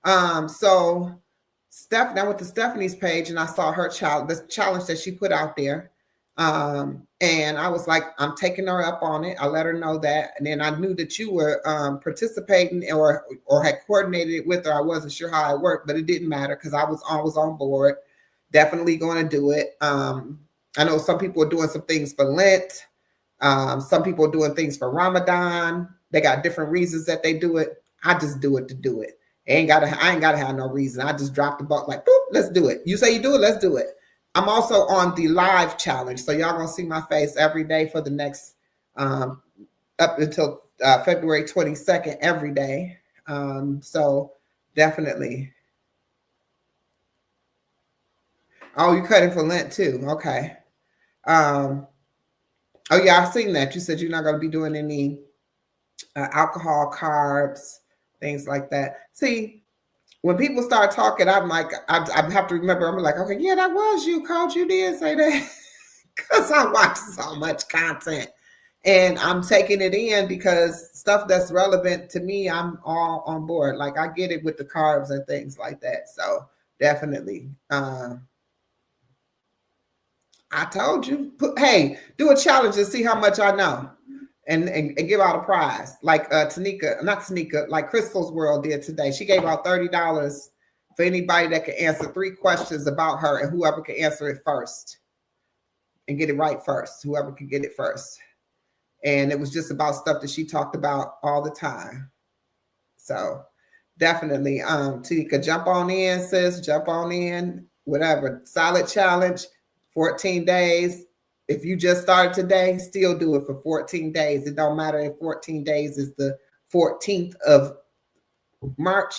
So Stephanie, I went to Stephanie's page and I saw the challenge that she put out there. And I was like, I'm taking her up on it. I let her know that. And then I knew that you were participating or had coordinated it with her. I wasn't sure how it worked, but it didn't matter because I was on board. Definitely going to do it. I know some people are doing some things for Lent. Some people are doing things for Ramadan. They got different reasons that they do it. I just do it to do it. I ain't gotta have no reason. I just dropped the ball like, boop, let's do it. You say you do it, let's do it. I'm also on the live challenge. So y'all gonna see my face every day for the next up until February 22nd, every day. So definitely. Oh, you cut it for Lent too. Okay. Oh yeah, I've seen that. You said you're not gonna be doing any alcohol, carbs, things like that. See, when people start talking, I'm like, I have to remember, I'm like, okay, yeah, that was you, Coach. You did say that. Because I watch so much content and I'm taking it in because stuff that's relevant to me, I'm all on board. Like I get it with the carbs and things like that. So definitely. I told you, hey, do a challenge and see how much I know. And give out a prize like like Crystal's World did today. She gave out $30 for anybody that can answer 3 questions about her, and whoever can answer it first and get it right first, whoever can get it first. And it was just about stuff that she talked about all the time. So definitely, Tanika, jump on in, sis, jump on in, whatever. Solid challenge, 14 days. If you just started today, still do it for 14 days. It don't matter if 14 days is the 14th of March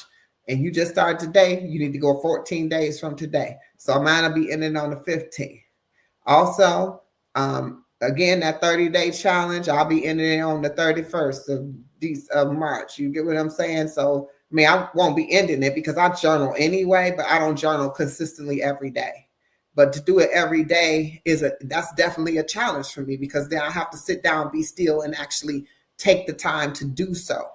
and you just started today, you need to go 14 days from today. So mine will be ending on the 15th. Also, again, that 30-day challenge, I'll be ending on the 31st of March. You get what I'm saying? So, I mean, I won't be ending it because I journal anyway, but I don't journal consistently every day. But to do it every day that's definitely a challenge for me because then I have to sit down, be still, and actually take the time to do so.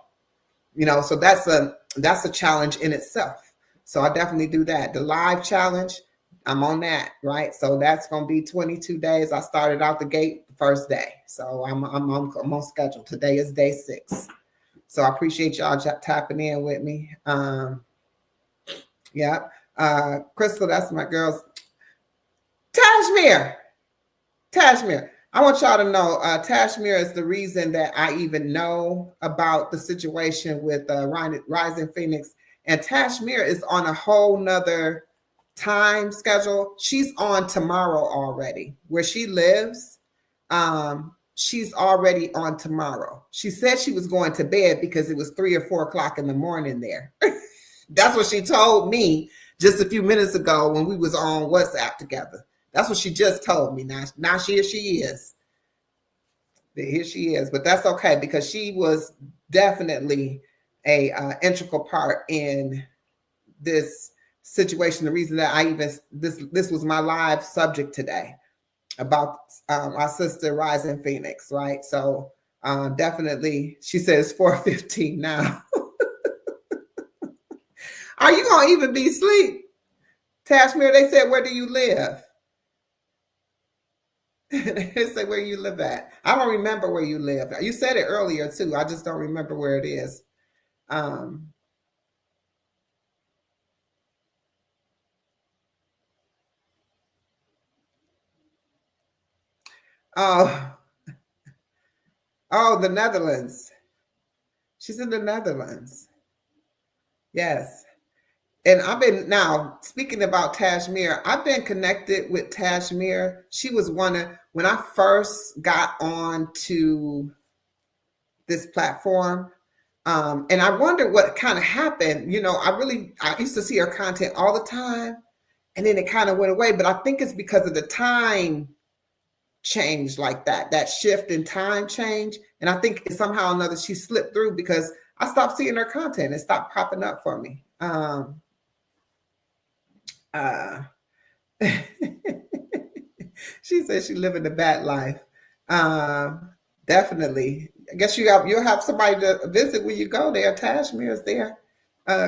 So that's a challenge in itself. So I definitely do that. The live challenge, I'm on that, right? So that's going to be 22 days. I started out the gate. The first day. So I'm on schedule. Today is day 6. So I appreciate y'all tapping in with me. Yeah. Crystal, that's my girls. Tashmere. I want y'all to know Tashmere is the reason that I even know about the situation with Rising Phoenix. And Tashmere is on a whole nother time schedule. She's on tomorrow already. Where she lives, she's already on tomorrow. She said she was going to bed because it was 3 or 4 o'clock in the morning there. That's what she told me just a few minutes ago when we was on WhatsApp together. That's what she just told me. Now here she is. Here she is. But that's okay because she was definitely a integral part in this situation. The reason that I even this was my live subject today about our sister Rising Phoenix, right? So definitely, she says 4:15 now. Are you gonna even be asleep, Tashmere? They said, where do you live? They say where you live at. I don't remember where you live. You said it earlier too. I just don't remember where it is. Oh, the Netherlands. She's in the Netherlands. Yes. And I've been, now speaking about Tashmere, I've been connected with Tashmere. She was when I first got on to this platform. And I wondered what kind of happened. I used to see her content all the time, and then it kind of went away. But I think it's because of the time change, like that shift in time change. And I think somehow or another she slipped through because I stopped seeing her content. It stopped popping up for me. She says she living the bad life. Definitely. I guess you'll have somebody to visit when you go there. Tashmere is there,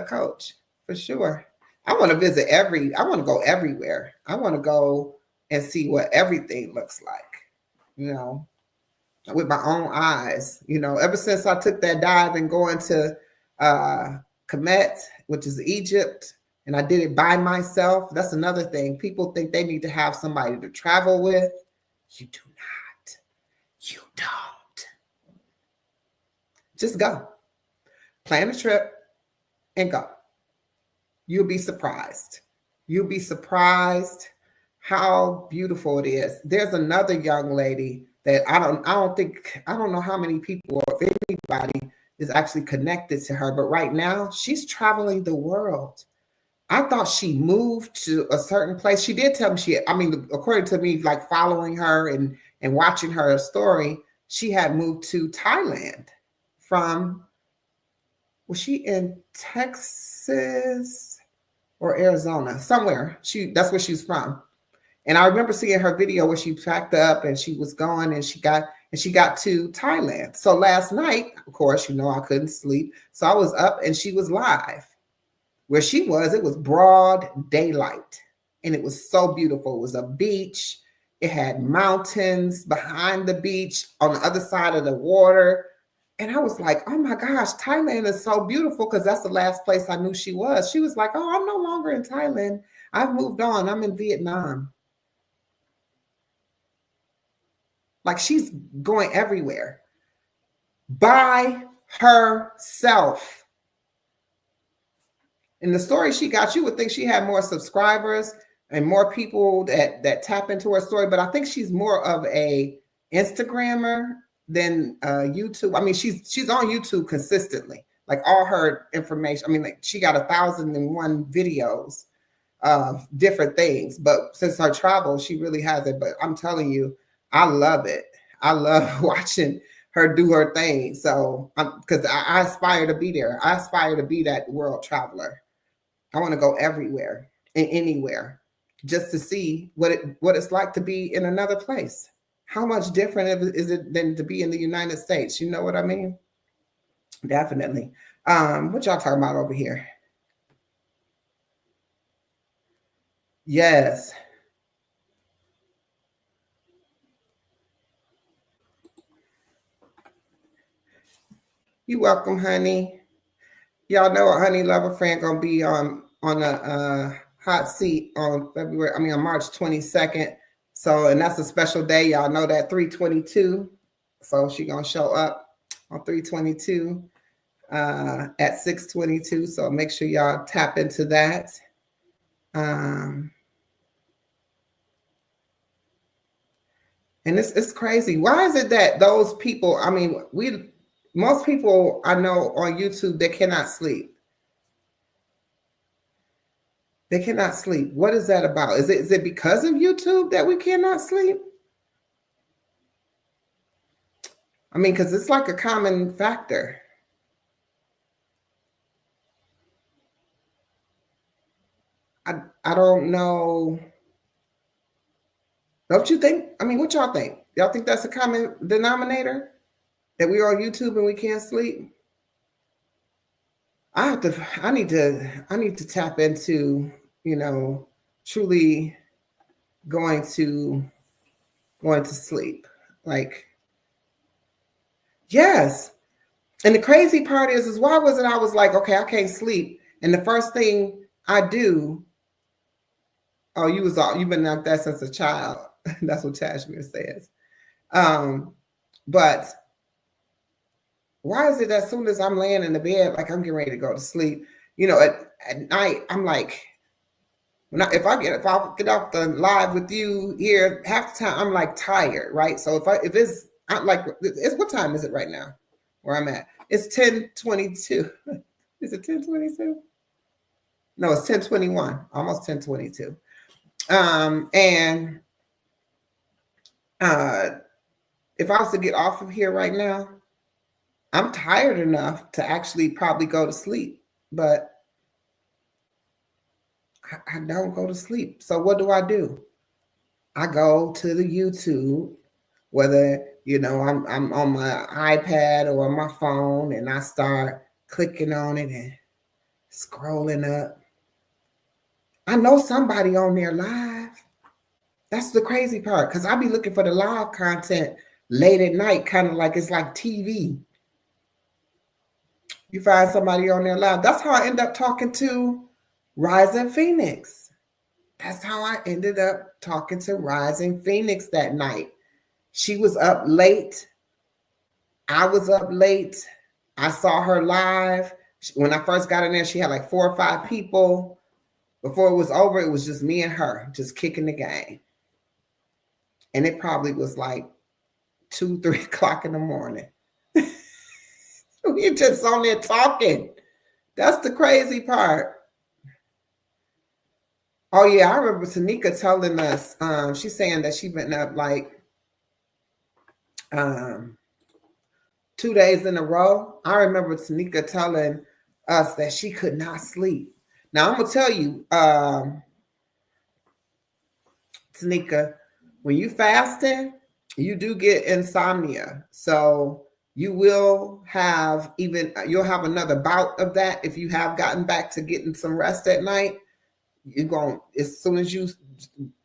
coach, for sure. I want to go everywhere. I want to go and see what everything looks like, with my own eyes. Ever since I took that dive and going to Kemet, which is Egypt, and I did it by myself. That's another thing. People think they need to have somebody to travel with. You do not. You don't. Just go. Plan a trip and go. You'll be surprised. You'll be surprised how beautiful it is. There's another young lady that I don't know how many people or if anybody is actually connected to her, but right now she's traveling the world. I thought she moved to a certain place. She did tell me according to me, like following her and watching her story, she had moved to Thailand was she in Texas or Arizona? Somewhere. That's where she's from. And I remember seeing her video where she packed up and she was going and she got to Thailand. So last night, of course, I couldn't sleep. So I was up and she was live. Where she was, it was broad daylight and it was so beautiful. It was a beach. It had mountains behind the beach on the other side of the water. And I was like, oh my gosh, Thailand is so beautiful because that's the last place I knew she was. She was like, oh, I'm no longer in Thailand. I've moved on. I'm in Vietnam. Like she's going everywhere by herself. In the story she got, you would think she had more subscribers and more people that tap into her story, but I think she's more of a Instagrammer than YouTube. I mean, she's on YouTube consistently. Like all her information. I mean, like she got 1,001 videos of different things, but since her travel, she really has it. But I'm telling you, I love it. I love watching her do her thing. So, because I aspire to be there. I aspire to be that world traveler. I want to go everywhere and anywhere just to see what it's like to be in another place. How much different is it than to be in the United States? You know what I mean? Definitely. What y'all talking about over here? Yes. You welcome, honey. Y'all know a honey lover friend gonna be on a hot seat on on March 22nd. So, and that's a special day. Y'all know that 322. So she gonna show up on 322 at 622. So make sure y'all tap into that. And it's crazy. Why is it that those people, most people I know on YouTube, they cannot sleep. They cannot sleep. What is that about? Is it because of YouTube that we cannot sleep? I mean, because it's like a common factor. I don't know. Don't you think? I mean, what y'all think? Y'all think that's a common denominator? That we're on YouTube and we can't sleep? I need to tap into, truly going to sleep. Like, yes. And the crazy part is why was it I was like, okay, I can't sleep. And the first thing I do, oh, you've been like that since a child. That's what Tashmir says. But why is it as soon as I'm laying in the bed, like I'm getting ready to go to sleep, at night, I'm like, if I get off the live with you here, half the time I'm like tired, right? So if it's what time is it right now where I'm at? It's 10:22. Is it 10:22? No, it's 10:21, almost 10:22. And if I was to get off of here right now, I'm tired enough to actually probably go to sleep, but I don't go to sleep. So what do? I go to the YouTube, whether, I'm on my iPad or on my phone, and I start clicking on it and scrolling up. I know somebody on there live. That's the crazy part, because I be looking for the live content late at night, kind of like it's like TV. You find somebody on there live. That's how I end up talking to Rising Phoen7X. That's how I ended up talking to Rising Phoen7X that night. She was up late. I was up late. I saw her live. When I first got in there, she had like 4 or 5 people. Before it was over, it was just me and her, just kicking the game. And it probably was like 2, 3 o'clock in the morning. We're just on there talking. That's the crazy part. Oh yeah, I remember Tanika telling us, she's saying that she's been up like 2 days in a row. I remember Tanika telling us that she could not sleep. Now I'm gonna tell you, Tanika, when you fasting, you do get insomnia. So you'll have another bout of that if you have gotten back to getting some rest at night. You're going, as soon as you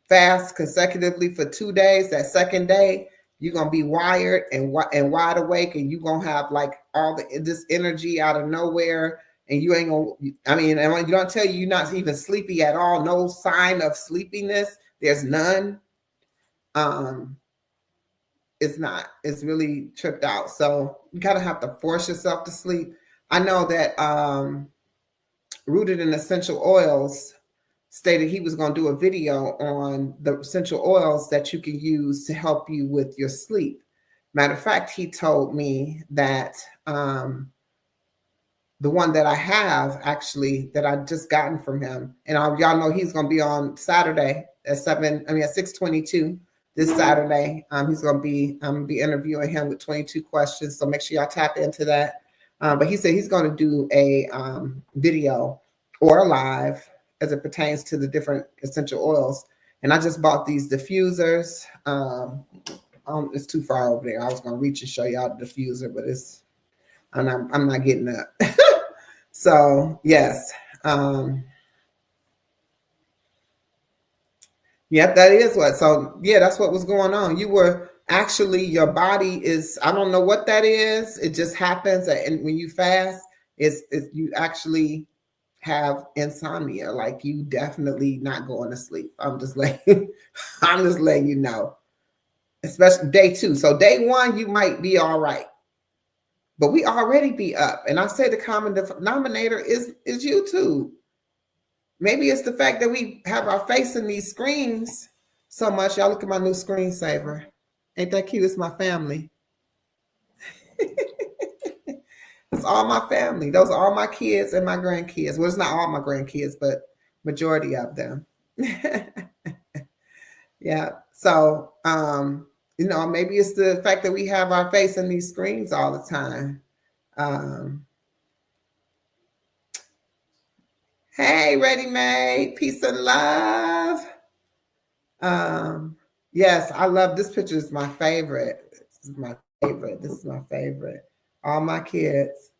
fast consecutively for 2 days, that second day, you're going to be wired and wide awake, and you're going to have like all this energy out of nowhere. And you ain't going to, and you don't tell you you're not even sleepy at all. No sign of sleepiness. There's none. It's really tripped out. So you kind of have to force yourself to sleep. I know that Rooted in Essential Oils stated he was going to do a video on the essential oils that you can use to help you with your sleep. Matter of fact, he told me that the one that I have actually that I just gotten from him, and y'all know he's going to be on Saturday at 6:22 this Saturday. He's going to be, I'm going to be interviewing him with 22 questions. So make sure y'all tap into that. But he said he's going to do a video or a live as it pertains to the different essential oils. And I just bought these diffusers. It's too far over there. I was going to reach and show y'all the diffuser, but I'm not getting up. So yes. Yep, that is what. So yeah, that's what was going on. You were actually your body is, I don't know what that is. It just happens. And when you fast, it's you actually have insomnia. Like you definitely not going to sleep. I'm just letting I'm just letting you know. Especially day 2. So day 1, you might be all right. But we already be up. And I say the common denominator is YouTube. Maybe it's the fact that we have our face in these screens so much. Y'all look at my new screensaver. Ain't that cute? It's my family. It's all my family. Those are all my kids and my grandkids. Well, it's not all my grandkids, but majority of them. Yeah. So, maybe it's the fact that we have our face in these screens all the time. Hey, Ready Made, peace and love. Yes, I love this picture. Is my favorite. This is my favorite. This is my favorite. All my kids.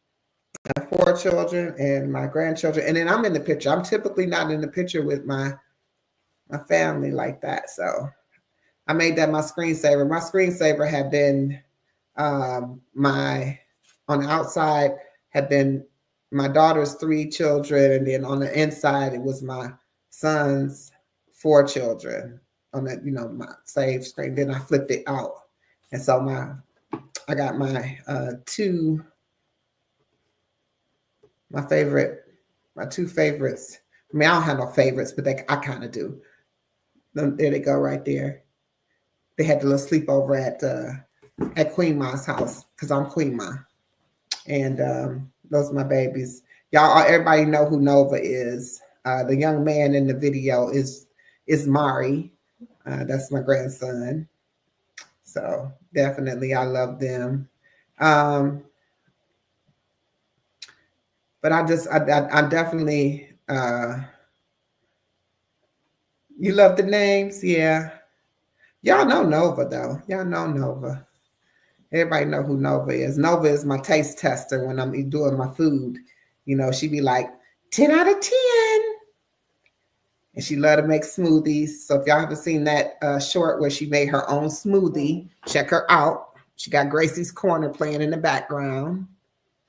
I have 4 children and my grandchildren, and then I'm in the picture. I'm typically not in the picture with my family like that. So I made that my screensaver. My screensaver had been on the outside had been my daughter's 3 children, and then on the inside it was my son's 4 children on that, my save screen. Then I flipped it out, and so I got my 2 favorites. I mean, I don't have no favorites, but I kind of do. There they go right there. They had the little sleepover at Queen Ma's house because I'm Queen Ma, and those are my babies. Y'all, everybody know who Nova is. The young man in the video is Mari. That's my grandson. So definitely, I love them. But I definitely. You love the names, yeah. Y'all know Nova though. Y'all know Nova. Everybody know who Nova is. Nova is my taste tester when I'm doing my food. She be like 10 out of 10. And she love to make smoothies. So if y'all haven't seen that short where she made her own smoothie, check her out. She got Gracie's Corner playing in the background.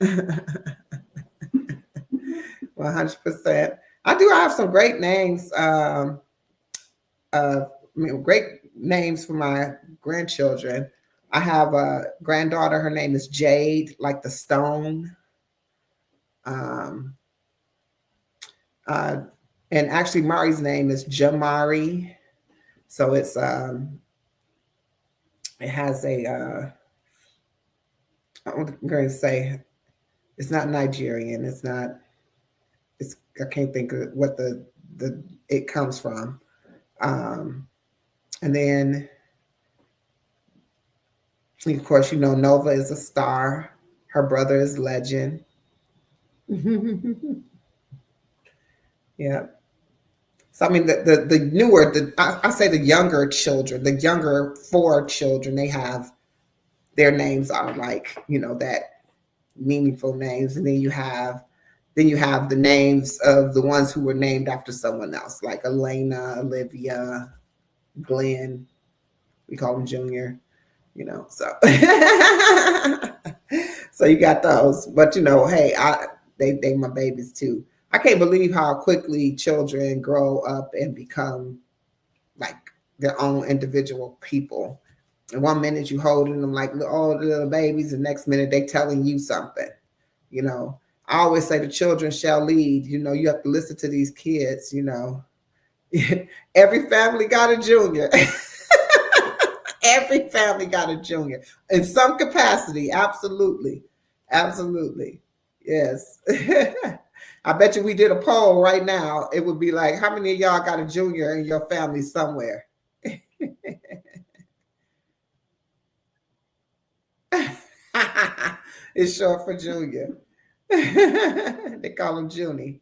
100%. I do have some great names. Great names for my grandchildren. I have a granddaughter. Her name is Jade, like the stone. And actually, Mari's name is Jamari. So it has a. I'm going to say, it's not Nigerian. It's not. I can't think of what it comes from. And then, of course, Nova is a star. Her brother is Legend. Yeah. So, I mean, the newer, I say the younger children, the younger 4 children, they have, their names are like, that meaningful names. And then you have the names of the ones who were named after someone else, like Elena, Olivia, Glenn. We call him Junior, so. So you got those, but hey, they my babies too. I can't believe how quickly children grow up and become like their own individual people. And one minute you holding them like little babies, the next minute they telling you something. I always say the children shall lead. You have to listen to these kids. Every family got a junior. Every family got a junior in some capacity. Absolutely. Absolutely. Yes. I bet you we did a poll right now. It would be like, how many of y'all got a junior in your family somewhere? It's short for junior. They call him Junie.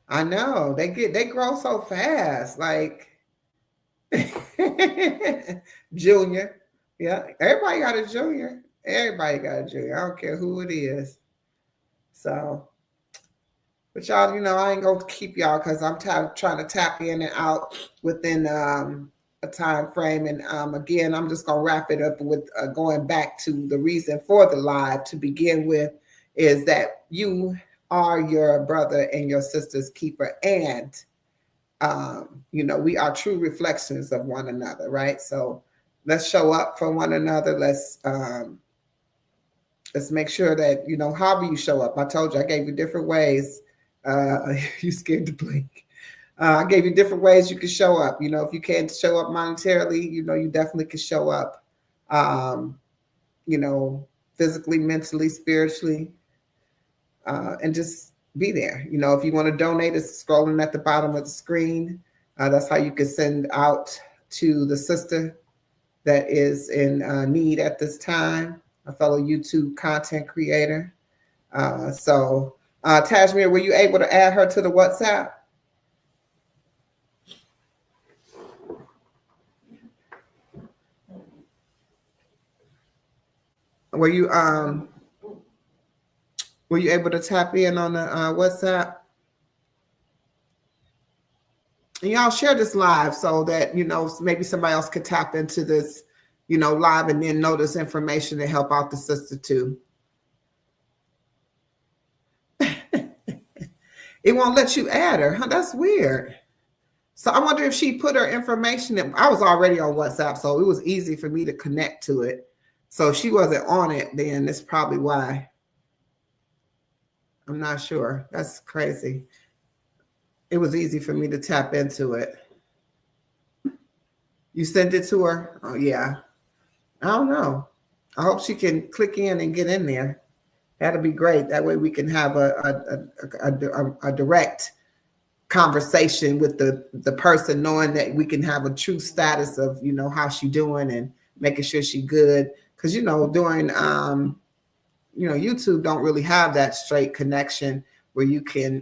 I know they grow so fast, like junior. Yeah, everybody got a junior. Everybody got a junior. I don't care who it is. So But y'all, I ain't gonna keep y'all because I'm trying to tap in and out within a time frame. And again, I'm just gonna wrap it up with going back to the reason for the live to begin with is that you are your brother and your sister's keeper, and we are true reflections of one another, right? So let's show up for one another. Let's make sure that however you show up. I told you I gave you different ways. You scared to blink. I gave you different ways you can show up. If you can't show up monetarily, you definitely can show up. Physically, mentally, spiritually, and just be there. If you want to donate, it's scrolling at the bottom of the screen. That's how you can send out to the sister that is in need at this time, a fellow YouTube content creator. Tajmir, were you able to add her to the WhatsApp? Were you able to tap in on the WhatsApp? And y'all share this live so that maybe somebody else could tap into this live and then know this information to help out the sister too. It won't let you add her, huh? That's weird. So I wonder if she put her information in. I was already on WhatsApp, so it was easy for me to connect to it. So if she wasn't on it, then that's probably why. I'm not sure. That's crazy. It was easy for me to tap into it. You sent it to her? Oh, yeah. I don't know. I hope she can click in and get in there. That'll be great. That way we can have a direct conversation with the person, knowing that we can have a true status of, how she doing and making sure she good. Because, during, YouTube don't really have that straight connection where you can,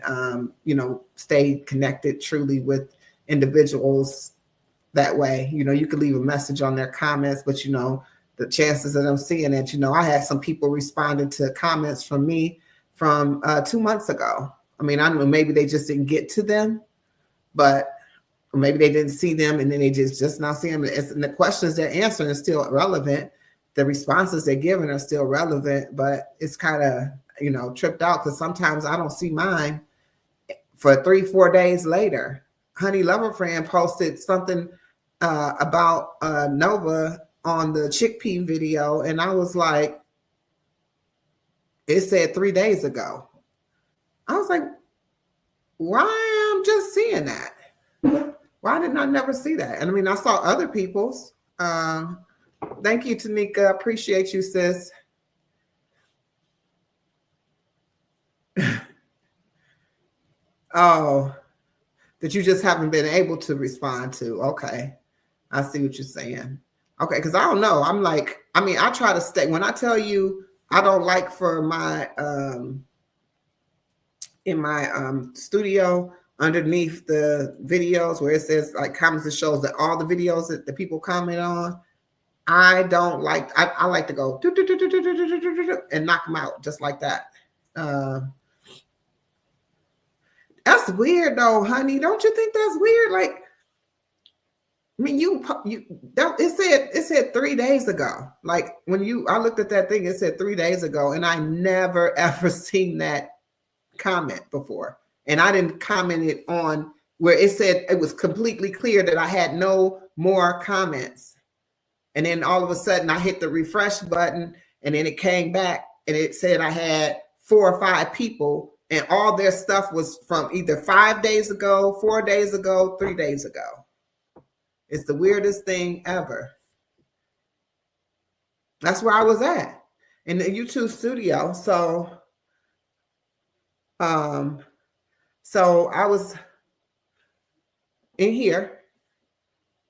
stay connected truly with individuals that way. You could leave a message on their comments, but, the chances of them seeing it, I had some people responding to comments from me from 2 months ago. I mean, I don't know, maybe they just didn't get to them, but maybe they didn't see them and then they just not see them. And the questions they're answering are still relevant. The responses they're giving are still relevant, but it's kind of, tripped out because sometimes I don't see mine for 3-4 days later. Honey Lover Friend posted something about Nova on the chickpea video, and I was like, it said 3 days ago. I was like, why I'm just seeing that? Why didn't I never see that? And I mean, I saw other people's. Thank you, Tanika. Appreciate you, sis. Oh, that you just haven't been able to respond to. Okay. I see what you're saying. Okay, because I don't know. I'm like, I mean, I try to stay. When I tell you I don't like for my in my studio underneath the videos where it says like comments, it shows that all the videos that the people comment on, I don't like. I like to go and knock them out just like that. That's weird though, honey. Don't you think that's weird? Like, I mean, it said 3 days ago. Like when I looked at that thing, it said 3 days ago, and I never ever seen that comment before. And I didn't comment it on where it said it was completely clear that I had no more comments. And then all of a sudden I hit the refresh button and then it came back and it said I had 4 or 5 people and all their stuff was from either 5 days ago, 4 days ago, 3 days ago. It's the weirdest thing ever. That's where I was at in the YouTube studio. So I was in here,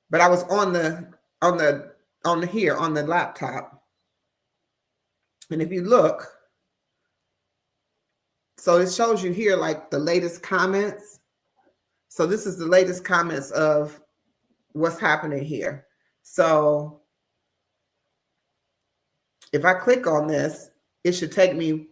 but I was on the laptop. And if you look, so it shows you here like the latest comments. So this is the latest comments of what's happening here. So if I click on this, it should take me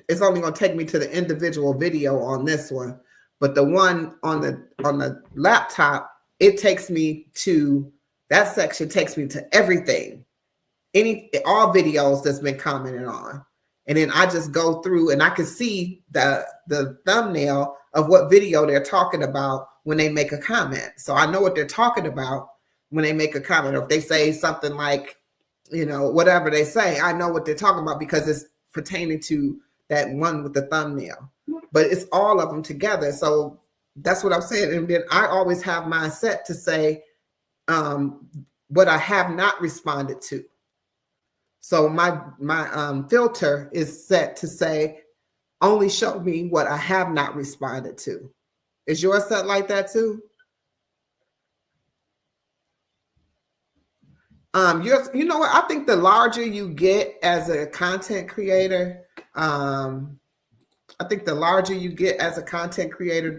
it's only going to take me to the individual video on this one, but the one on the laptop, it takes me to that section, takes me to everything, all videos that's been commented on. And then I just go through and I can see the thumbnail of what video they're talking about when they make a comment. So I know what they're talking about when they make a comment. Or if they say something like, whatever they say, I know what they're talking about because it's pertaining to that one with the thumbnail. But it's all of them together. So that's what I'm saying. And then I always have mine set to say what I have not responded to. So my filter is set to say, only show me what I have not responded to. Is yours set like that too? You know what? I think the larger you get as a content creator,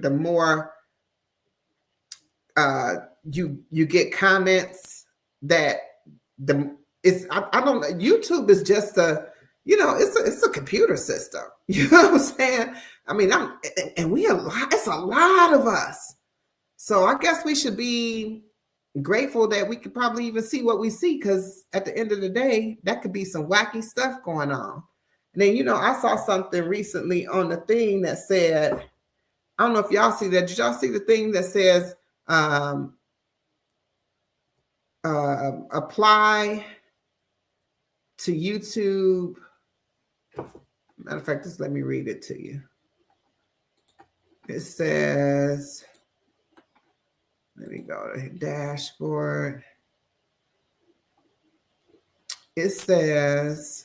the more you get comments that I don't know. YouTube is just it's a computer system. You know what I'm saying? I mean, it's a lot of us. So I guess we should be grateful that we could probably even see what we see, because at the end of the day, that could be some wacky stuff going on. And then, I saw something recently on the thing that said, I don't know if y'all see that. Did y'all see the thing that says apply to YouTube? Matter of fact, just let me read it to you. It says, let me go to dashboard. It says,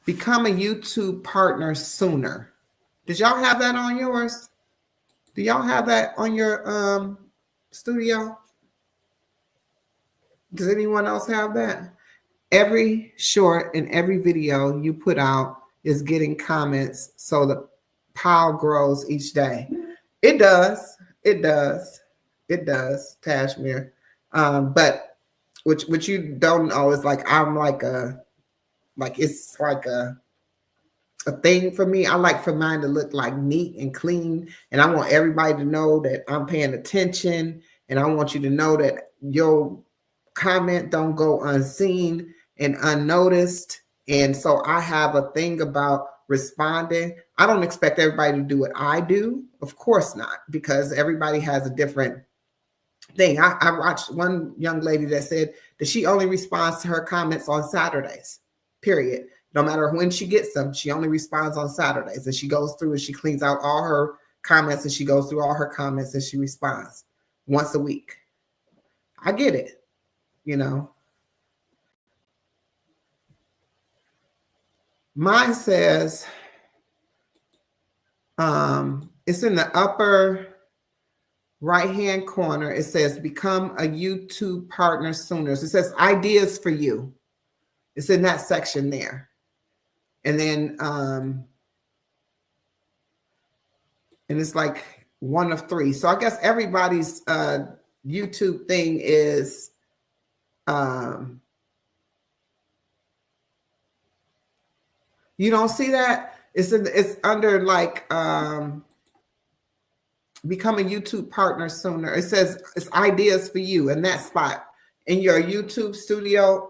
become a YouTube partner sooner. Did y'all have that on yours? Do y'all have that on your studio? Does anyone else have that? Every short and every video you put out is getting comments, so the pile grows each day. It does, Tashmir. But what you don't know is it's like a thing for me. I like for mine to look like neat and clean, and I want everybody to know that I'm paying attention, and I want you to know that your comment don't go unseen and unnoticed. And so I have a thing about responding. I don't expect everybody to do what I do. Of course not, because everybody has a different thing. I watched one young lady that said that she only responds to her comments on Saturdays, period. No matter when she gets them, she only responds on Saturdays. And she goes through and she cleans out all her comments, and she goes through all her comments and she responds once a week. I get it, Mine says, it's in the upper right-hand corner. It says, become a YouTube partner sooner. So it says ideas for you. It's in that section there. And then, and it's like one of three. So I guess everybody's YouTube thing is, you don't see that? It's under like become a YouTube partner sooner. It says it's ideas for you in that spot in your YouTube studio.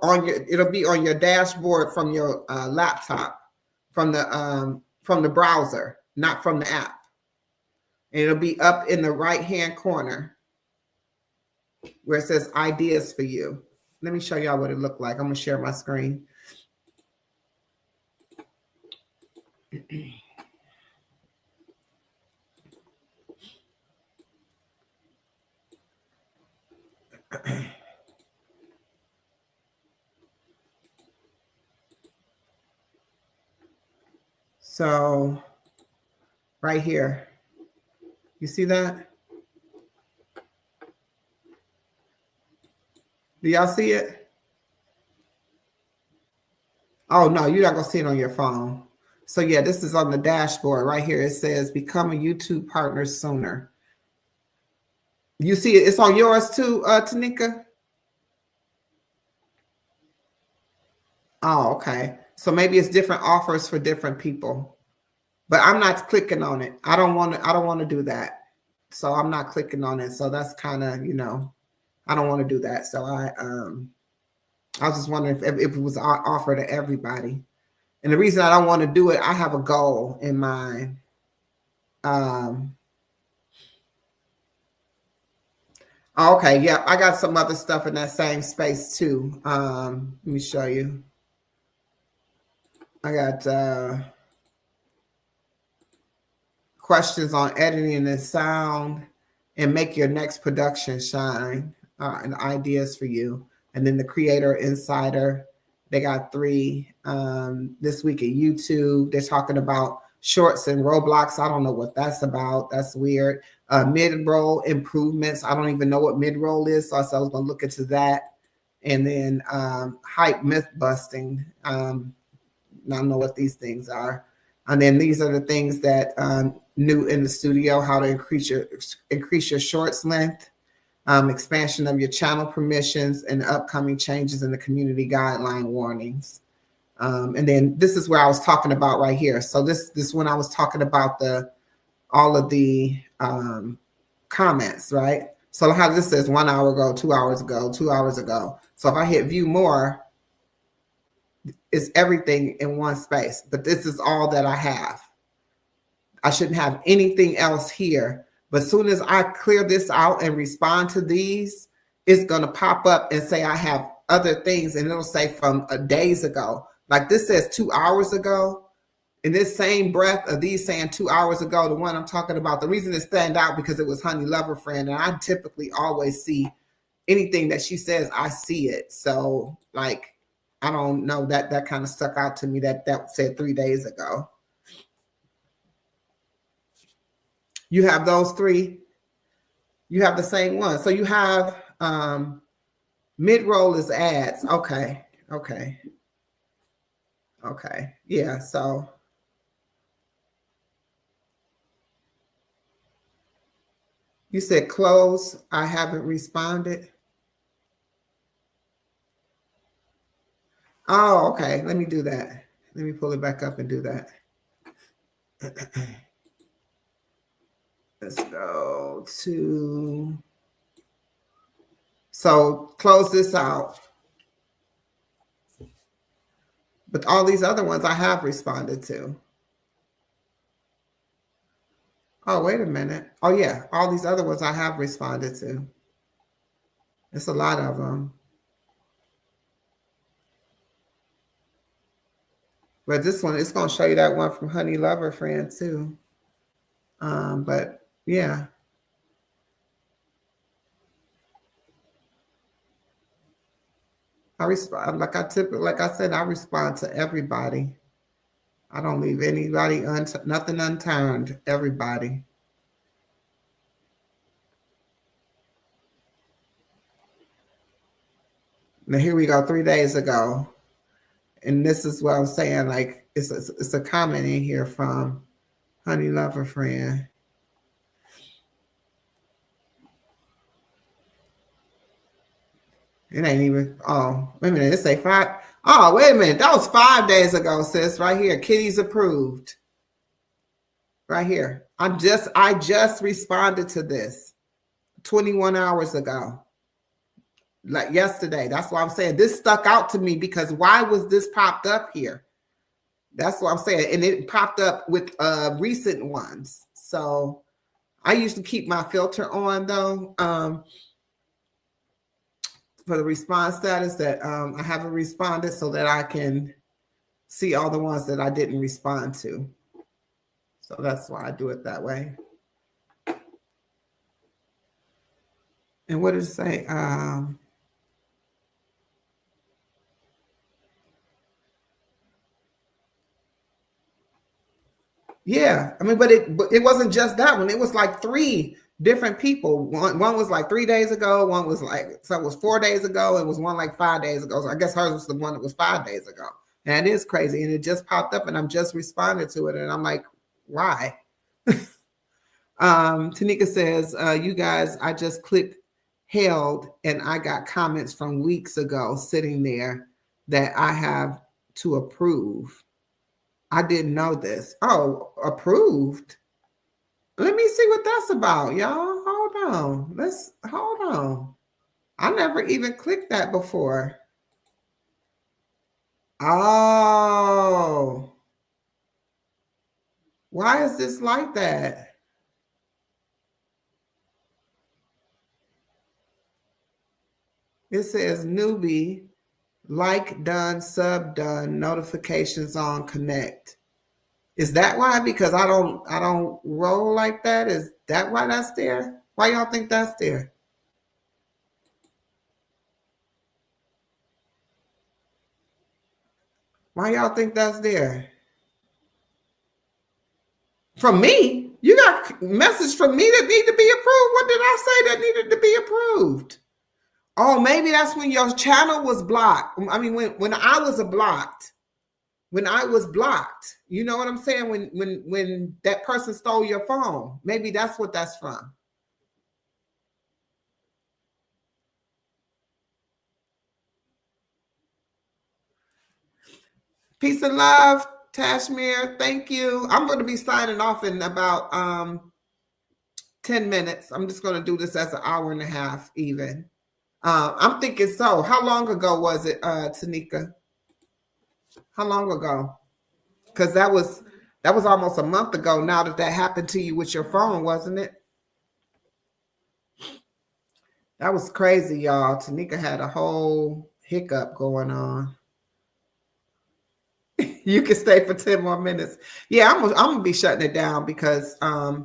It'll be on your dashboard from your laptop, from the browser, not from the app. And it'll be up in the right-hand corner where it says ideas for you. Let me show y'all what it looked like. I'm gonna share my screen. So right here, you see that? Do y'all see it? Oh no, you're not gonna see it on your phone. So yeah, this is on the dashboard right here. It says become a YouTube partner sooner. You see it? It's on yours too, Tanika? Oh, okay. So maybe it's different offers for different people. But I'm not clicking on it. I don't want to do that. So I'm not clicking on it. So that's kind of, I don't want to do that. So I was just wondering if it was offered to everybody. And the reason I don't want to do it, I have a goal in mind. Okay, yeah, I got some other stuff in that same space too. Let me show you. I got questions on editing and sound and make your next production shine, and ideas for you. And then the Creator Insider, they got 3 this week at YouTube. They're talking about shorts and Roblox. I don't know what that's about. That's weird. Mid-roll improvements. I don't even know what mid-roll is, so I said I was going to look into that. And then hype myth busting. I don't know what these things are. And then these are the things that new in the studio: how to increase your shorts length, expansion of your channel permissions, and upcoming changes in the community guideline warnings. And then this is where I was talking about right here. So this when I was talking about all of the comments, right? So how this says 1 hour ago, 2 hours ago, 2 hours ago. So if I hit view more, it's everything in one space, but this is all that I have. I shouldn't have anything else here. But as soon as I clear this out and respond to these, it's going to pop up and say I have other things, and it'll say from days ago. Like this says 2 hours ago. In this same breath of these saying 2 hours ago, the one I'm talking about, the reason it stand out because it was Honey Lover Friend, and I typically always see anything that she says, I see it. So like, I don't know, that kind of stuck out to me that said 3 days ago. You have those 3. You have the same one. So you have mid-roll is ads. Okay. Yeah, so you said close. I haven't responded. Oh, okay. Let me do that. Let me pull it back up and do that. Let's go to, so close this out. But all these other ones I have responded to. Oh, wait a minute. Oh, yeah. All these other ones I have responded to. It's a lot of them. But this one, it's going to show you that one from Honey Lover Friend too. But yeah. I respond, like I said, I respond to everybody. I don't leave anybody nothing unturned. Everybody. Now here we go. 3 days ago, and this is what I'm saying. Like it's a comment in here from Honey Lover Friend. It ain't even. Oh, wait a minute. It say 5. Oh, wait a minute. That was 5 days ago, sis. Right here. Kitty's approved. Right here. I just responded to this 21 hours ago. Like yesterday. That's why I'm saying this stuck out to me, because why was this popped up here? That's what I'm saying. And it popped up with recent ones. So I used to keep my filter on though. For the response status that I haven't responded, so that I can see all the ones that I didn't respond to. So that's why I do it that way. And what did it say? Yeah, I mean, but it wasn't just that one. It was like 3 different people. One was like 3 days ago. One was like, so it was 4 days ago. It was one like 5 days ago. So I guess hers was the one that was 5 days ago. And it is crazy. And it just popped up, and I'm just responding to it. And I'm like, why? Tanika says, you guys, I just clicked held, and I got comments from weeks ago sitting there that I have to approve. I didn't know this. Oh, approved. Let me see what that's about, y'all. Hold on. Hold on. I never even clicked that before. Oh. Why is this like that? It says newbie, like done, sub done, notifications on, connect. Is that why? Because I don't roll like that. Is that why that's there? Why y'all think that's there? Why y'all think that's there? From me? You got a message from me that need to be approved? What did I say that needed to be approved? Oh, maybe that's when your channel was blocked. I mean, when I was blocked. When I was blocked, you know what I'm saying? When that person stole your phone, maybe that's what that's from. Peace and love, Tashmir. Thank you. I'm going to be signing off in about 10 minutes. I'm just going to do this as an hour and a half even. I'm thinking so. How long ago was it, Tanika? How long ago? Because that was almost a month ago now that happened to you with your phone, wasn't it? That was crazy, y'all. Tanika had a whole hiccup going on. You can stay for 10 more minutes. Yeah, I'm gonna be shutting it down because I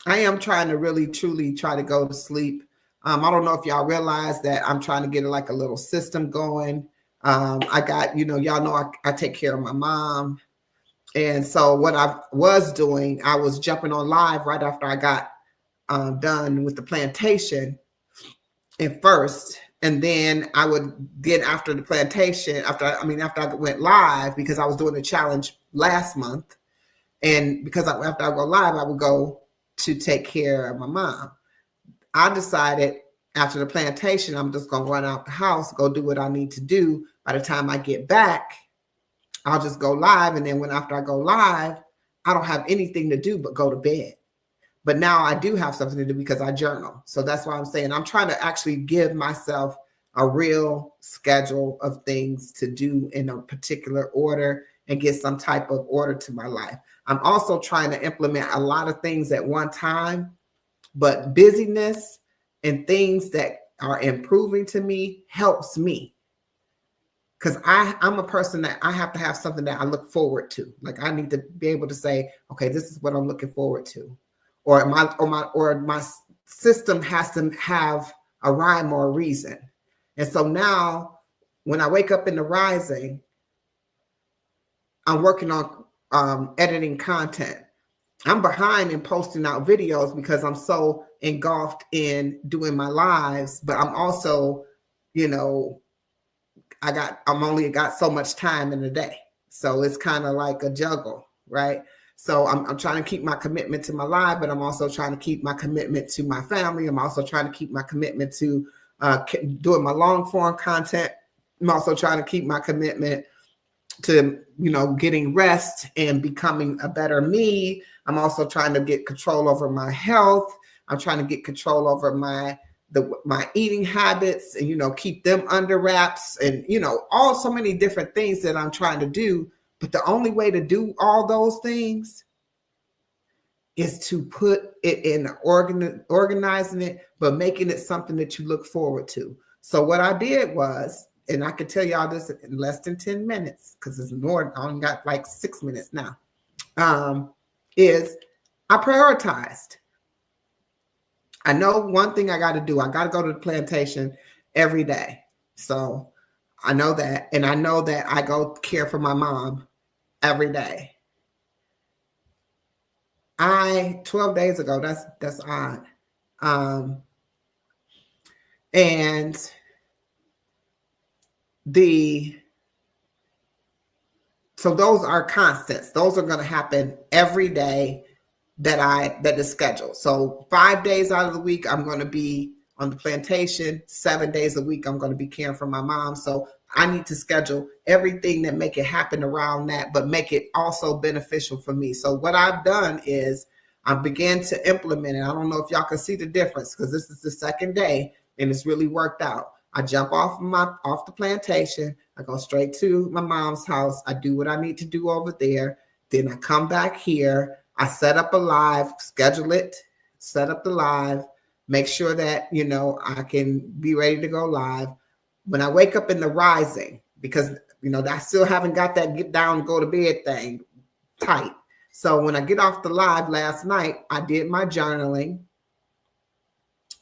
am trying to really truly try to go to sleep. I don't know if y'all realize that I'm trying to get like a little system going. I got, y'all know I take care of my mom. And so what I was doing, I was jumping on live right after I got done with the plantation at first. And then I would get after the plantation, after I went live, because I was doing the challenge last month. And because after I go live, I would go to take care of my mom. I decided after the plantation, I'm just going to run out the house, go do what I need to do. By the time I get back, I'll just go live. And then after I go live, I don't have anything to do but go to bed. But now I do have something to do because I journal. So that's why I'm saying I'm trying to actually give myself a real schedule of things to do in a particular order and get some type of order to my life. I'm also trying to implement a lot of things at one time, but busyness and things that are improving to me helps me. Because I'm a person that I have to have something that I look forward to. Like I need to be able to say, okay, this is what I'm looking forward to. Or my system has to have a rhyme or a reason. And so now when I wake up in the Rising, I'm working on editing content. I'm behind in posting out videos because I'm so engulfed in doing my lives, but I'm also, I'm only got so much time in a day. So it's kind of like a juggle, right? So I'm trying to keep my commitment to my life, but I'm also trying to keep my commitment to my family. I'm also trying to keep my commitment to doing my long form content. I'm also trying to keep my commitment to, getting rest and becoming a better me. I'm also trying to get control over my health. I'm trying to get control over my eating habits and, keep them under wraps and, so many different things that I'm trying to do. But the only way to do all those things is to put it in organizing it, but making it something that you look forward to. So what I did was, and I could tell y'all this in less than 10 minutes, because it's more, I only got like 6 minutes now, is I prioritized. I know one thing I got to do. I got to go to the plantation every day. So I know that. And I know that I go care for my mom every day. 12 days ago, that's odd. And so those are constants. Those are going to happen every day that is scheduled. So 5 days out of the week, I'm going to be on the plantation, 7 days a week, I'm going to be caring for my mom. So I need to schedule everything that make it happen around that, but make it also beneficial for me. So what I've done is I began to implement it. I don't know if y'all can see the difference because this is the second day and it's really worked out. I jump off the plantation. I go straight to my mom's house. I do what I need to do over there. Then I come back here. I set up a live, schedule it, set up the live, make sure that, I can be ready to go live. When I wake up in the Rising, because, I still haven't got that get down, go to bed thing tight. So when I get off the live last night, I did my journaling.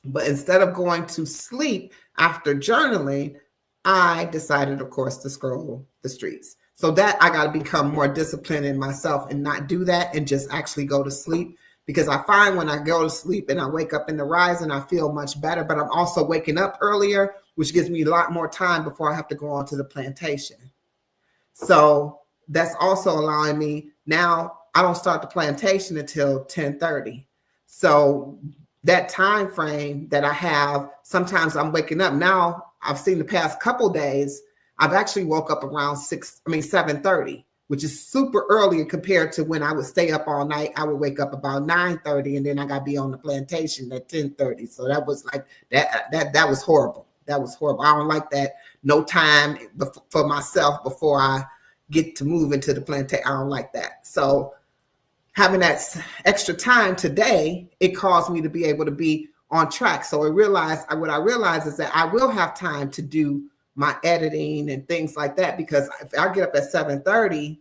But instead of going to sleep after journaling, I decided, of course, to scroll the streets. So that I got to become more disciplined in myself and not do that and just actually go to sleep. Because I find when I go to sleep and I wake up in the Rising, I feel much better. But I'm also waking up earlier, which gives me a lot more time before I have to go on to the plantation. So that's also allowing me now. I don't start the plantation until 10:30. So that time frame that I have, sometimes I'm waking up now. I've seen the past couple days, I've actually woke up around 7:30, which is super early compared to when I would stay up all night. I would wake up about 9:30 and then I got to be on the plantation at 10:30. So that was like that was horrible. That was horrible. I don't like that. No time for myself before I get to move into the plantation. I don't like that. So having that extra time today, it caused me to be able to be on track. So what I realized is that I will have time to do my editing and things like that, because if I get up at 7:30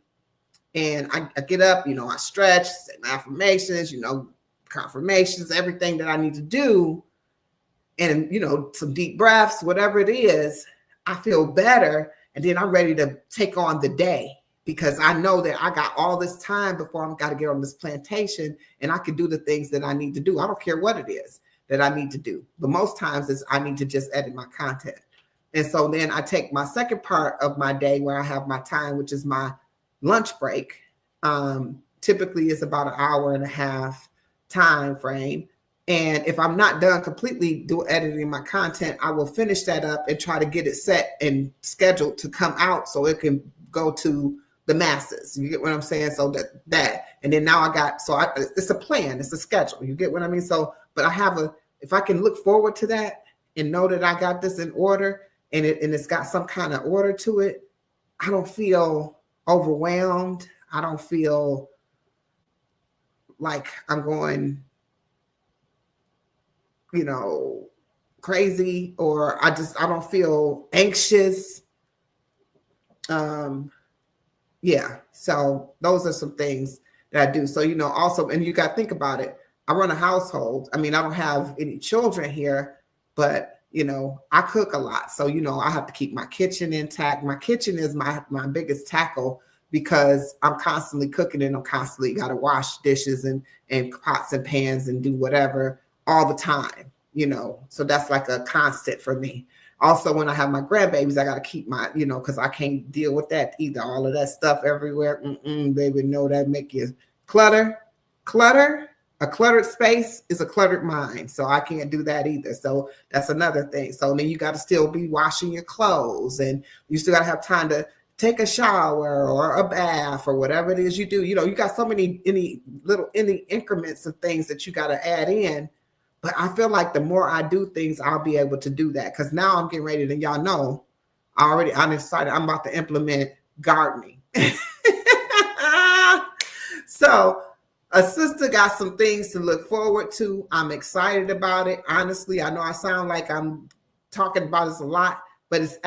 and I get up, I stretch, say my affirmations, confirmations, everything that I need to do, and, some deep breaths, whatever it is, I feel better. And then I'm ready to take on the day, because I know that I got all this time before I've got to get on this plantation and I can do the things that I need to do. I don't care what it is that I need to do. But most times I need to just edit my content. And so then I take my second part of my day where I have my time, which is my lunch break. Typically it's about an hour and a half time frame. And if I'm not done completely editing my content, I will finish that up and try to get it set and scheduled to come out so it can go to the masses. You get what I'm saying? So that, and then now it's a plan, it's a schedule. You get what I mean? So, but if I can look forward to that and know that I got this in order and it's got some kind of order to it, I don't feel overwhelmed. I don't feel like I'm going, crazy, or I don't feel anxious. Yeah. So those are some things that I do. So, also, and you got to think about it. I run a household. I mean, I don't have any children here, but, I cook a lot. So, I have to keep my kitchen intact. My kitchen is my biggest tackle, because I'm constantly cooking and I'm constantly got to wash dishes and pots and pans and do whatever all the time, so that's like a constant for me. Also, when I have my grandbabies, I got to keep my, because I can't deal with that either. All of that stuff everywhere. Baby, no, that make you clutter. A cluttered space is a cluttered mind. So I can't do that either. So that's another thing. So then you got to still be washing your clothes, and you still got to have time to take a shower or a bath or whatever it is you do. You got so many, any increments of things that you got to add in. But I feel like the more I do things, I'll be able to do that. Because now I'm getting ready to, y'all know, I decided I'm about to implement gardening. So a sister got some things to look forward to. I'm excited about it. Honestly, I know I sound like I'm talking about this a lot, but it's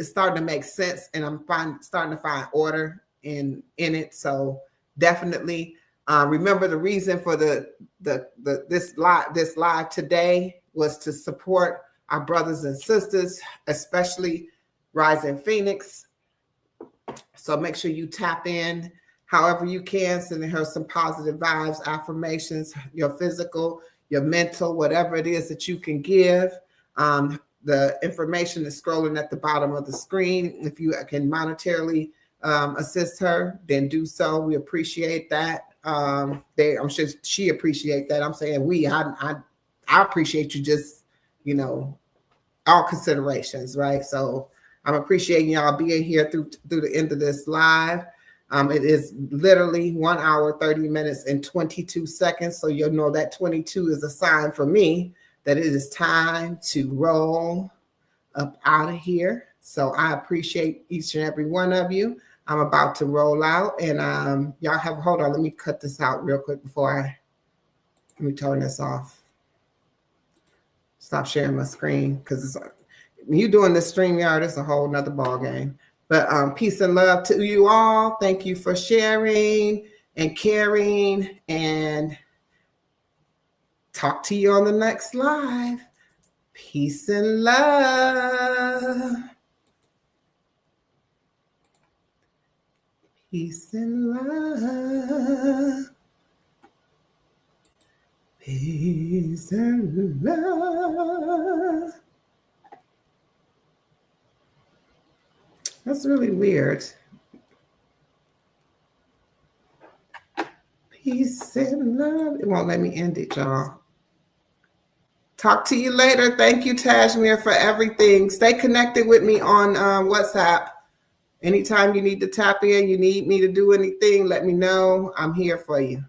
starting to make sense, and I'm starting to find order in it. So definitely. Remember, the reason for this live today was to support our brothers and sisters, especially Rising Phoenix. So make sure you tap in however you can, sending her some positive vibes, affirmations, your physical, your mental, whatever it is that you can give. The information is scrolling at the bottom of the screen. If you can monetarily assist her, then do so. We appreciate that. I'm sure she appreciates that. I'm saying I appreciate you just all considerations, right? So I'm appreciating y'all being here through the end of this live. It is literally 1 hour, 30 minutes, and 22 seconds. So you'll know that 22 is a sign for me that it is time to roll up out of here. So I appreciate each and every one of you. I'm about to roll out, and y'all hold on. Let me cut this out real quick let me turn this off. Stop sharing my screen, because when you're doing this StreamYard, it's a whole nother ball game. But peace and love to you all. Thank you for sharing and caring, and talk to you on the next live. Peace and love. Peace and love. Peace and love. That's really weird. Peace and love. It won't let me end it, y'all. Talk to you later. Thank you, Tajmir, for everything. Stay connected with me on WhatsApp. Anytime you need to tap in, you need me to do anything, let me know. I'm here for you.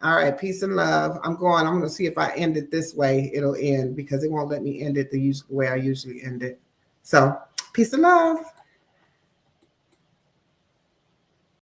All right, peace and love. I'm going to see if I end it this way. It'll end, because it won't let me end it the way I usually end it. So, peace and love.